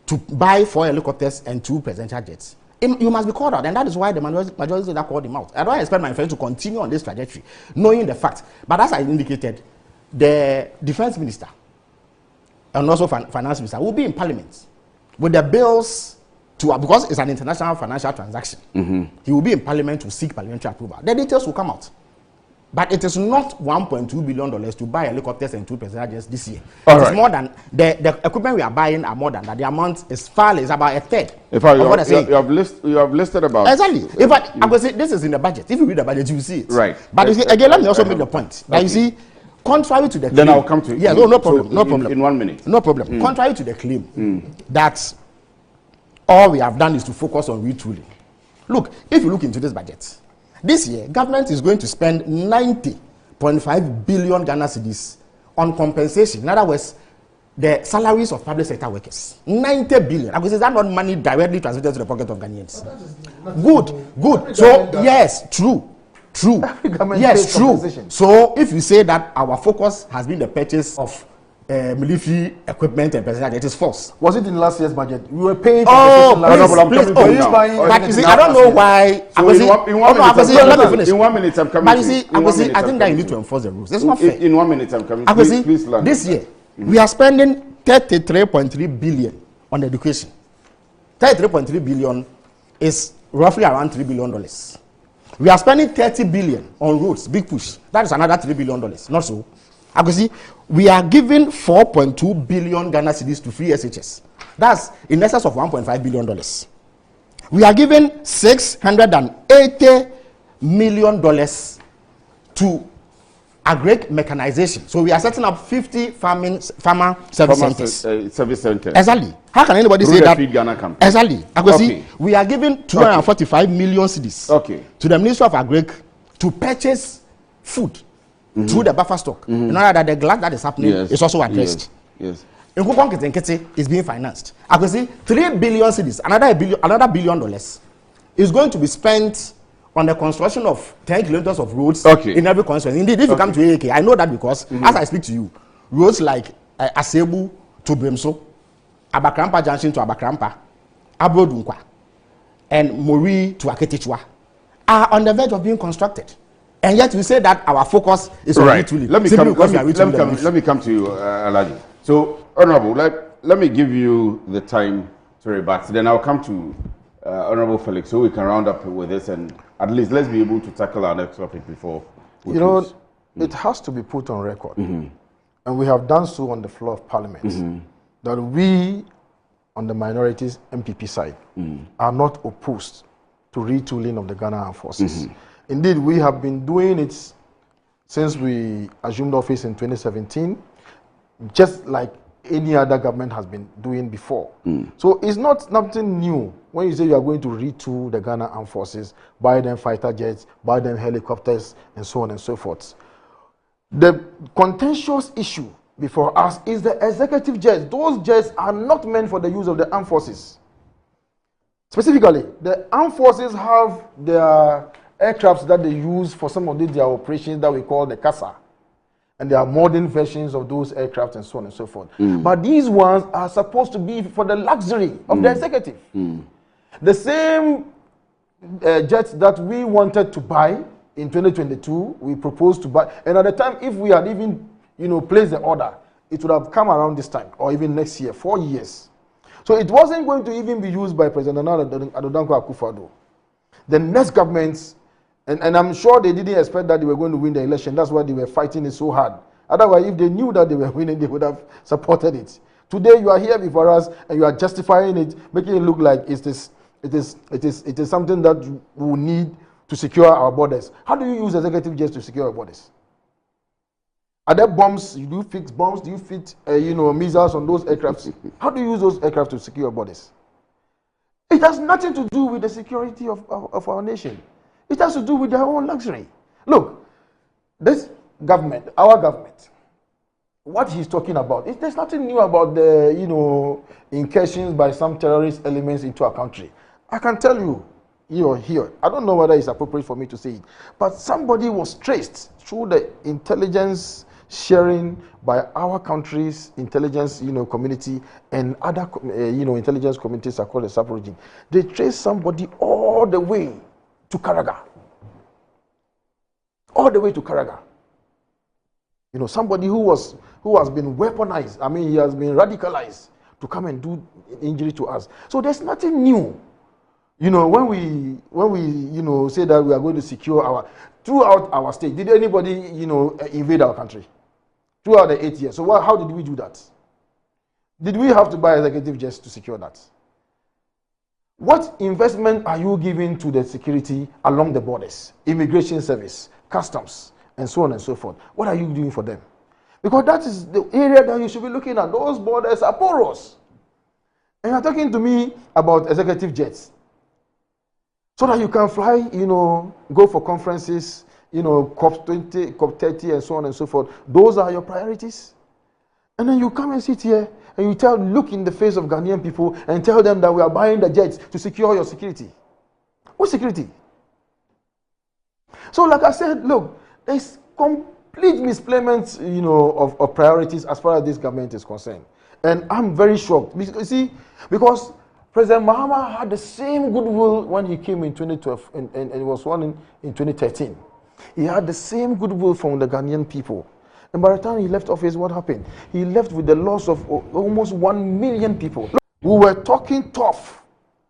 to buy 4 helicopters and 2 presidential jets, you must be called out, and that is why the majority that called him out. I don't expect my friends to continue on this trajectory, knowing the fact. But as I indicated, the defense minister and also finance minister will be in parliament with the bills to, because it's an international financial transaction. He will be in parliament to seek parliamentary approval. The details will come out. But it is not $1.2 billion to buy helicopters and 2 presidential jets this year. It's more than the equipment we are buying are more than that. The amount is about a third. In fact, you have listed about exactly. In fact, I would say this is in the budget. If you read the budget, you will see it. Right. But you see, again, let me also make the point. That you see, contrary to the claim, then I'll come to it. Yeah, no problem. So no problem. In 1 minute. No problem. Contrary to the claim that all we have done is to focus on retooling. Look, if you look into this budget, this year, government is going to spend 90.5 billion Ghana cedis on compensation. In other words, the salaries of public sector workers. 90 billion. Is that not money directly transmitted to the pocket of Ghanaians? Good. So, yes, true. Yes, true. So, if you say that our focus has been the purchase of military equipment and personnel, it is false. Was it in last year's budget? We were paying. But you see, I don't know why. Let me finish. In 1 minute, I'm coming. But you see, I think that you need to enforce the rules. It's not fair. In 1 minute, I'm coming. Please learn. This year, we are spending 33.3 billion on education. 33.3 billion is roughly around $3 billion. We are spending 30 billion on roads, big push. That is another $3 billion. Not so. We are giving 4.2 billion Ghana cedis to free SHS. That's in excess of $1.5 billion. We are giving $680 million to agric mechanization. So we are setting up 50 farmer service centers. Exactly. How can anybody say that? Exactly. We are giving 245 million cedis to the Ministry of Agric to purchase food. Through the buffer stock. In order that the glut that is happening is also addressed. Yes. In Kupon Kitenkete is being financed. I can see 3 billion cedis, another $1 billion is going to be spent on the construction of 10 kilometers of roads in every constituency. Indeed, if you come to AAK, I know that because as I speak to you, roads like Asebu to Bremso, Abakrampa Junction to Abakrampa, Abrodunkwa, and Mori to Aketichwa are on the verge of being constructed. And yet we say that our focus is on retooling. Let me come to you, Alhaji. So, Honorable, let me give you the time to rebut. Then I'll come to Honorable Felix, so we can round up with this, and at least let's be able to tackle our next topic before we close. It has to be put on record and we have done so on the floor of Parliament, that we, on the minorities NPP side, are not opposed to retooling of the Ghana Armed Forces. Indeed, we have been doing it since we assumed office in 2017, just like any other government has been doing before. So it's not something new when you say you are going to retool the Ghana Armed Forces, buy them fighter jets, buy them helicopters, and so on and so forth. The contentious issue before us is the executive jets. Those jets are not meant for the use of the armed forces. Specifically, the armed forces have their aircrafts that they use for some of their operations that we call the CASA. And there are modern versions of those aircraft and so on and so forth. But these ones are supposed to be for the luxury of the executive. The same jets that we wanted to buy in 2022, we proposed to buy. And at the time, if we had even placed the order, it would have come around this time or even next year, 4 years. So it wasn't going to even be used by President Adodankwa Akufo-Addo. The next governments, and I'm sure they didn't expect that they were going to win the election. That's why they were fighting it so hard. Otherwise, if they knew that they were winning, they would have supported it. Today, you are here before us and you are justifying it, making it look like it is something that we need to secure our borders. How do you use executive jets to secure our borders? Are there bombs? You do fix bombs? Do you fit missiles on those aircrafts? How do you use those aircraft to secure borders? It has nothing to do with the security of our nation. It has to do with their own luxury. Look, this government, our government, what he's talking about, there's nothing new about the incursions by some terrorist elements into our country. I can tell you, here, I don't know whether it's appropriate for me to say it, but somebody was traced through the intelligence sharing by our country's intelligence community and other intelligence communities across the sub-region. They traced somebody all the way to Karaga. All the way to Karaga. Somebody who has been weaponized. I mean, he has been radicalized to come and do injury to us. So there's nothing new. When we say that we are going to secure throughout our state, did anybody invade our country throughout the 8 years? So how did we do that? Did we have to buy executive jets to secure that? What investment are you giving to the security along the borders, immigration service, customs, and so on and so forth? What are you doing for them? Because that is the area that you should be looking at. Those borders are porous. And you're talking to me about executive jets. So that you can fly, go for conferences, COP20, COP30, and so on and so forth. Those are your priorities. And then you come and sit here and you look in the face of Ghanaian people and tell them that we are buying the jets to secure your security. What security? So like I said, look, there's complete misplacement, of priorities as far as this government is concerned. And I'm very shocked. Because President Mahama had the same goodwill when he came in 2012 and he was sworn in 2013. He had the same goodwill from the Ghanaian people. And by the time he left office, what happened? He left with the loss of almost 1 million people. We were talking tough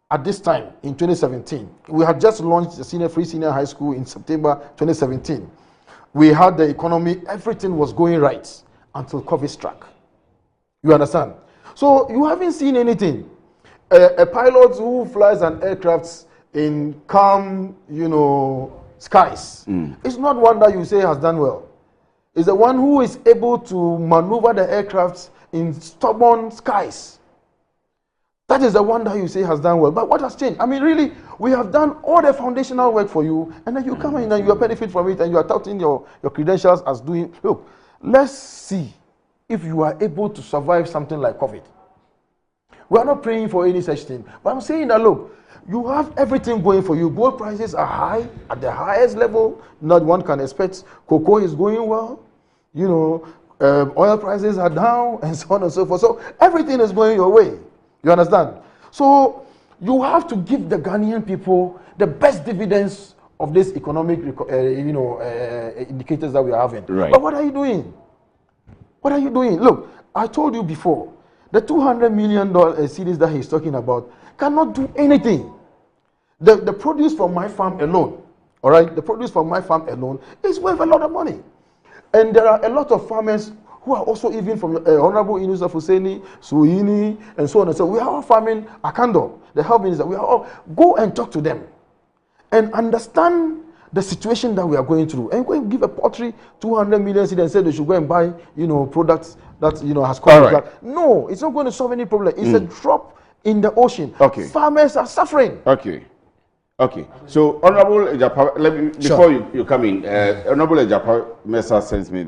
at this time in 2017. We had just launched the free senior high school in September 2017. We had the economy, everything was going right until COVID struck. You understand? So you haven't seen anything. A pilot who flies an aircraft in calm, skies, it's not one that you say has done well. It's the one who is able to maneuver the aircraft in stubborn skies. That is the one that you say has done well. But what has changed? I mean, really, we have done all the foundational work for you, and then you come in and you benefit from it, and you are touting your credentials as doing. Look, let's see if you are able to survive something like COVID. We are not praying for any such thing. But I'm saying that, look, you have everything going for you. Gold prices are high, at the highest level not one can expect. Cocoa is going well. Oil prices are down, and so on and so forth. So everything is going your way. You understand? So you have to give the Ghanaian people the best dividends of this economic indicators that we are having. Right. But what are you doing? What are you doing? Look, I told you before, the $200 million cedis that he's talking about cannot do anything. The produce from my farm alone, the produce from my farm alone is worth a lot of money. And there are a lot of farmers who are also even from Honorable Yunus Hussaini, Suini, and so on and so on. We are all farming Akando, the health minister. We are all go and talk to them and understand the situation that we are going through, and go and give a poultry 200 million and say they should go and buy, products that has caused that. No, it's not going to solve any problem. It's a drop in the ocean. Okay. Farmers are suffering. Okay. So, Honorable Agyapong, before you come in, Honorable Agyapong Mesa sends me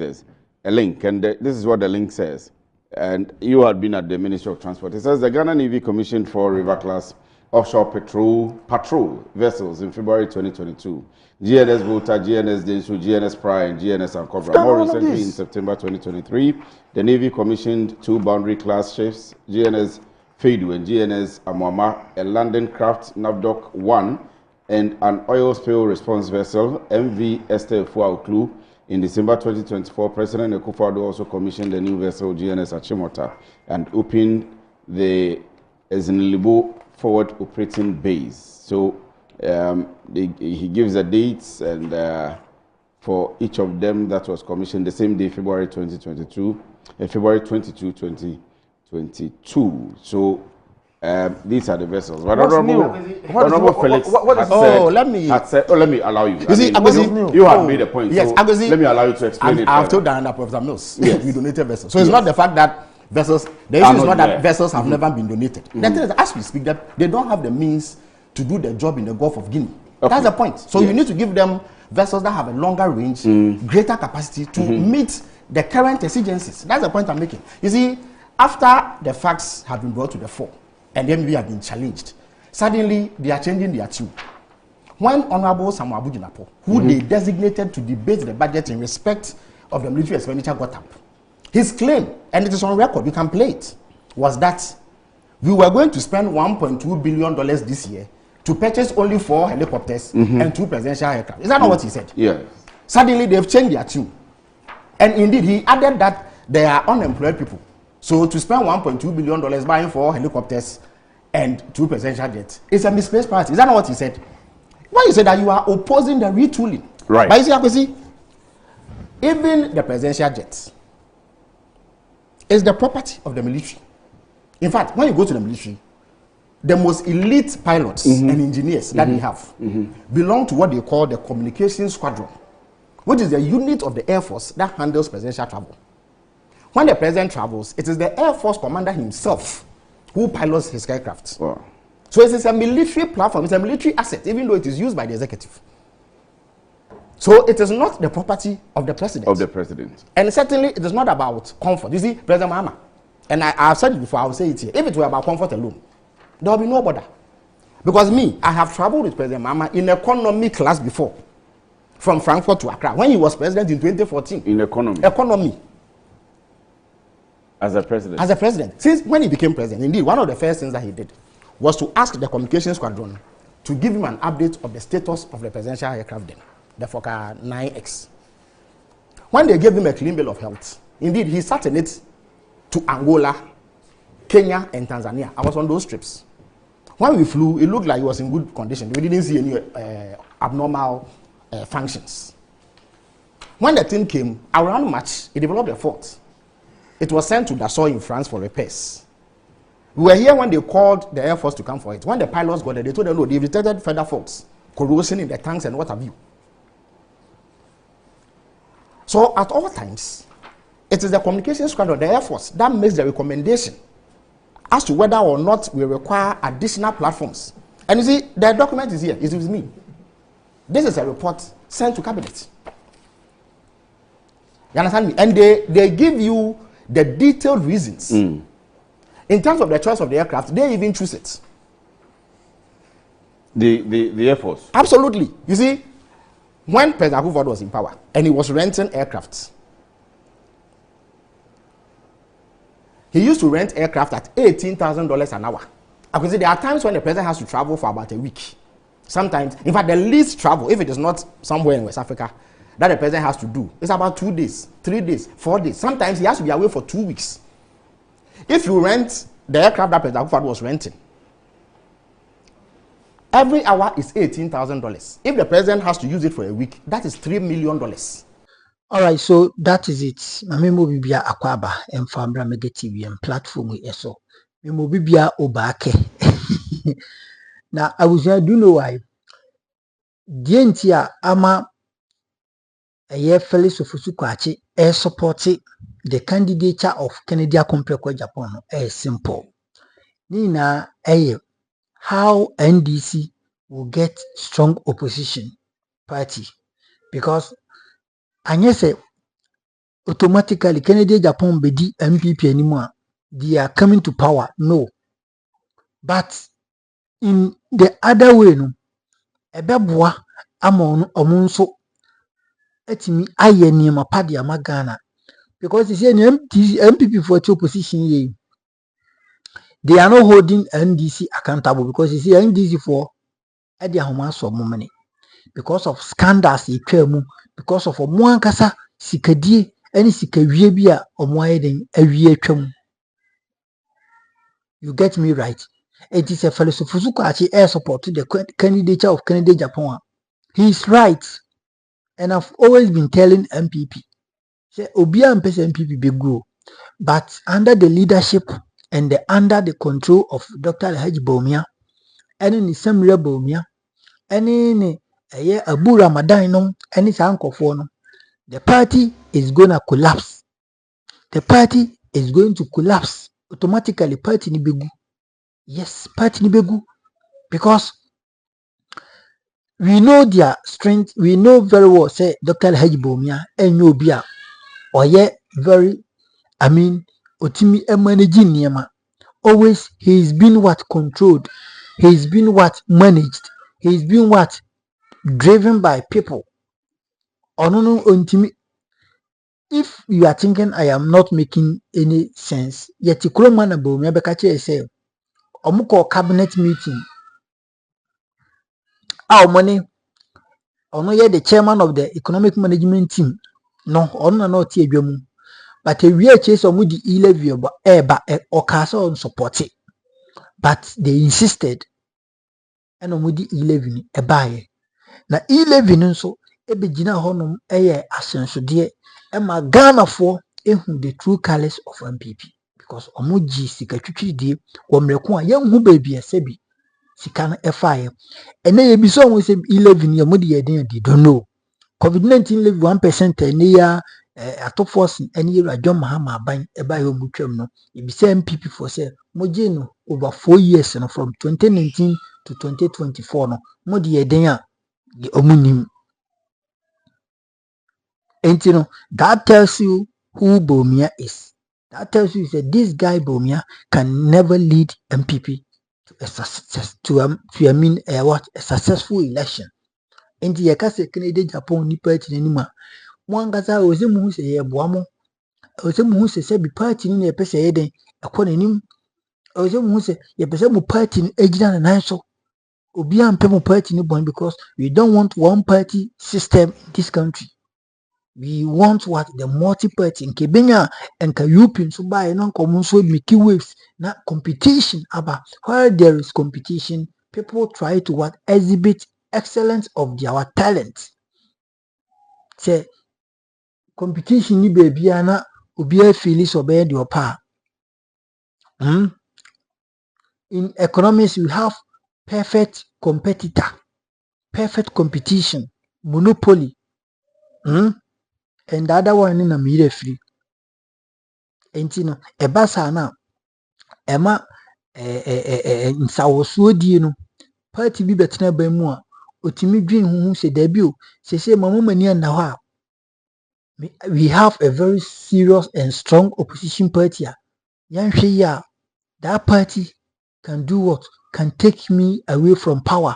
a link, and this is what the link says. And you had been at the Ministry of Transport. It says the Ghana Navy commissioned 4 river-class offshore patrol vessels in February 2022. GNS Volta, GNS Densu, GNS Pride, and GNS Ankobra. More recently, in September 2023, the Navy commissioned 2 boundary-class ships, GNS Fedu and GNS Amwama, a landing craft Navdoc 1, and an oil spill response vessel, MV Esther Fuauklu. In December 2024, President Akufo-Addo also commissioned the new vessel, GNS Achimota, and opened the Ezinlibo forward operating base. So he gives the dates and for each of them that was commissioned the same day, February 2022, February 22, 2022. So these are the vessels. But Honorable Felix let me allow you. You have made a point. Yes, so let me allow you to explain it. I've told Diana Professor Mills, we donated vessels. So it's not the fact that vessels, the issue is not that vessels have never been donated. The thing is, as we speak, that they don't have the means to do the job in the Gulf of Guinea. That's the point. So you need to give them vessels that have a longer range, greater capacity to meet the current exigencies. That's the point I'm making. You see, after the facts have been brought to the fore and then we have been challenged, suddenly they are changing their tune. When Honorable Samuel Abujinapo, who they designated to debate the budget in respect of the military expenditure, got up, his claim, and it is on record, you can play it, was that we were going to spend $1.2 billion this year to purchase only 4 helicopters and 2 presidential aircraft. Is that not what he said? Yes. Suddenly they've changed their tune. And indeed, he added that there are unemployed people. So to spend $1.2 billion buying 4 helicopters and 2 presidential jets is a misplaced priority. Is that not what he said? When you say that you are opposing the retooling. Right. But you see, even the presidential jets is the property of the military. In fact, when you go to the military, the most elite pilots and engineers that they have belong to what they call the communications squadron, which is the unit of the Air Force that handles presidential travel. When the president travels, it is the Air Force commander himself who pilots his aircraft. Wow. So it is a military platform, it's a military asset, even though it is used by the executive. So it is not the property of the president. And certainly it is not about comfort. You see, President Mahama, and I've said it before, I will say it here. If it were about comfort alone, there will be no bother. Because I have traveled with President Mahama in economy class before, from Frankfurt to Accra, when he was president in 2014. In economy? Economy. As a president? As a president. Since when he became president, indeed, one of the first things that he did was to ask the communications squadron to give him an update of the status of the presidential aircraft then, the Fokker 9X. When they gave him a clean bill of health, indeed, he sat in it to Angola, Kenya, and Tanzania. I was on those trips. When we flew, it looked like he was in good condition. We didn't see any abnormal functions. When the thing came, around March, it developed a fault. It was sent to Dassault in France for repairs. We were here when they called the Air Force to come for it. When the pilots got there, they told them, no, they've detected further faults, corrosion in the tanks and what have you. So at all times, it is the communications squadron, the Air Force, that makes the recommendation as to whether or not we require additional platforms. And you see, the document is here, it's with me. This is a report sent to cabinet. You understand me? And they give you the detailed reasons. In terms of the choice of the aircraft, they even choose it. The Air Force? Absolutely. You see, when President Akufo-Addo was in power and he was renting aircraft, he used to rent aircraft at $18,000 an hour. I could say there are times when the president has to travel for about a week. Sometimes, in fact, the least travel, if it is not somewhere in West Africa, that the president has to do, is about 2 days, 3 days, 4 days. Sometimes he has to be away for 2 weeks. If you rent the aircraft that President Akufo-Addo was renting, every hour is $18,000. If the president has to use it for a week, that is $3 million. All right, so that is it. Memo bibia akwaba and Fambra Mega TV and platform we so. Memo bibia obake. Now I was here, do you know why? Dientia ama Felix Ofosu Kwaakye supporting the candidature of Kennedy Akompre Japan. Simple. Nina how NDC will get strong opposition party because anya say automatically Kennedy Japan bedi NPP anymore. They are coming to power. No. But in the other way, no, ebeboa ama omo nso etimi aye nneema pa de ama Ghana because you see NPP for opposition here, they are not holding NDC accountable because you see NDC for e de ahoma so mo money because of scandals e twa mu because of omo ankasa sikadie any sikawie bi a omo aye den awie twa mu. You get me right? It is a Felix Ofosu Kwaakye air support to the candidature of Kennedy Japan. He is right. And I've always been telling MPP, say Obia mpese MPP be grow, but under the leadership and under the control of Dr. Bawumia, and in the same Bawumia, and in Abu Ramadan no, and it's uncle for no, the party is gonna collapse. The party is going to collapse automatically. Party ni begu. Yes, party ni begu because we know their strength. We know very well. Say Dr. Bawumia and Obia. Or yet very, Otimi managing Niema. Always he's been what controlled, he's been what managed, he's been what driven by people. Onono Ontimi. If you are thinking I am not making any sense, yet Kuromana Bawumia Bekache say Omuko cabinet meeting. Our money, ono ye the chairman of the economic management team. No, ono no tie dwamu. But a real chase of the 11 or castle on support it. But they insisted and on the 11 a buy. Now 11 so a begina honum ascenso dear Emma Ghana for the true colors of NPP because Omuji Sikachuchi de Wamrekwa young who baby a sebi Sikan a fire. And they be so with 11 year muddy idea don't know. COVID-19 live 1% near a top force any year a John Mahama buying a bio mutual no. It be same people for say Mojino over 4 years and from 2019 to 2024 no. Modi edenya the omunim. And you know that tells you who Bawumia is. That tells you that this guy Bawumia can never lead MPP to a success a successful election. And the Yakase Canadian Japan ni party anymore. Mwangaza oze mu se ye boamo oze mu se bi party ni pese ye den akọ nanim oze mu se ye pese mu party ni ejina na nan so obi ampe mu party ni bon because we don't want one party system in this country. We want what the multi party in Kebenya and Kayupin so by non common so Mickey waves na competition aba where there is competition people try to what exhibit excellence of their talent. Say competition ni baby na obi Felix obey the opa. In economics we have perfect competitor, perfect competition, monopoly. And the other one in a mirror free. And you know, a basana, Emma, in Sawosudi, no, party be better by more. Otimi dream who say debut, say, Mamma near now. We have a very serious and strong opposition party. Yan that party can do what? Can take me away from power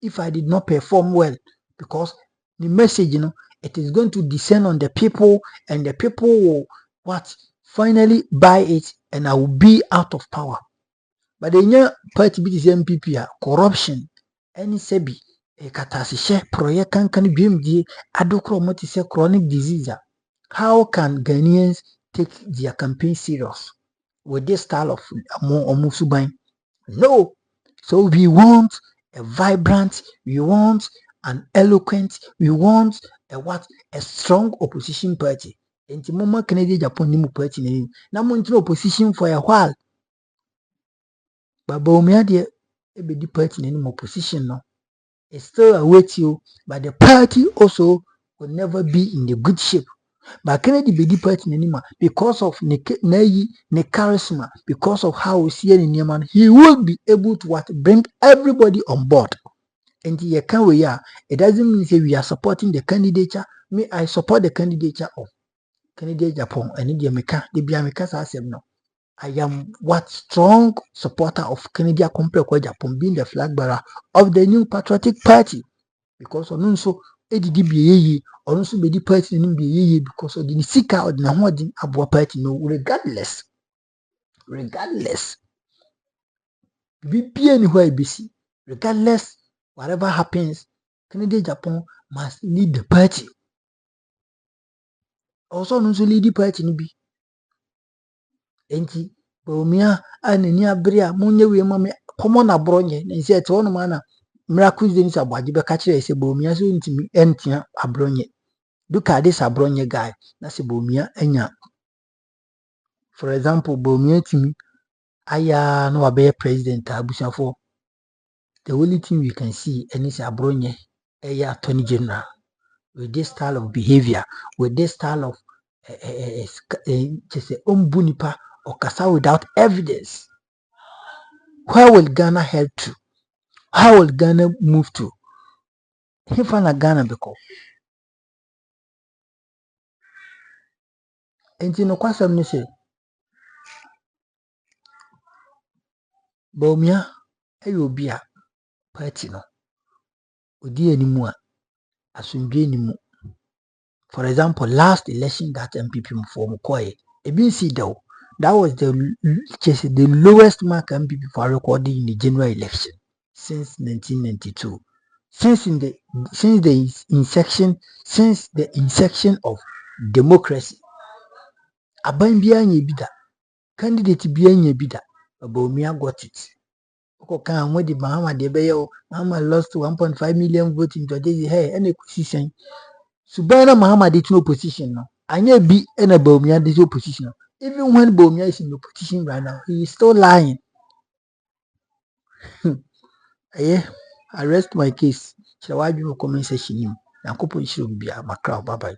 if I did not perform well. Because the message, it is going to descend on the people and the people will what? Finally buy it and I will be out of power. But the new party is MPP, corruption, any sebi, a katasishe, project can BMD, adokro say chronic disease. How can Ghanaians take their campaign serious with this style of Omusubain? No. So we want a vibrant, we want an eloquent, we want a strong opposition party. Enti mama Kennedy Agyapong ni mu party ni. Na mo nti opposition for a while. But Bawumia de be di party ni mu opposition no. It's still await you, but the party also will never be in the good shape. But Kennedy be the party anymore because of ne charisma, because of how we see in man, he will be able to bring everybody on board. And you can we are. It doesn't mean say we are supporting the candidature. Me, I support the candidature of Kennedy Agyapong and India Meka. The Biameka says no. I am strong supporter of Kennedy Agyapong being the flag bearer of the new patriotic party. Because on so edidi biye on so be di party nim biye because of the sika or na ho din abo party no regardless bibia ni ho ibisi regardless whatever happens Kennedy Agyapong must lead the party also no so lead the party ni bi enti Bawumia anani abere a monye we mame common abronye na nsi ete wono mana miracle denis abwaji be ka kire se Bawumia so ntimi entia abronye duka this abronye guy na se Bawumia anya for example Bawumia timi aya no abe president abusiafo the only thing we can see any se abronye eya attorney general with this style of behavior with this style of just ombunipa or kasa without evidence. Where will Ghana head to? How will Ghana move to? If na Ghana because enti no kwasam ni say Bawumia obi a party no odi animu a asundwe animu. For example, last election that NPP form Koye, that was the lowest mark NPP for recording in the general election since 1992. Since the inception of democracy. Aban biya nye bida, candidate biya nye bida, Bawumia got it. Okoka with the Mahama lost 1.5 million votes in Georgia. Hey, any position. Subana Mahama did no position now. Anya be in a Bawumia did opposition. Even when Bawumia is in opposition right now, he is still lying. I rest my case. Shall I do a comment section? Now, couple should be a macro. Bye bye.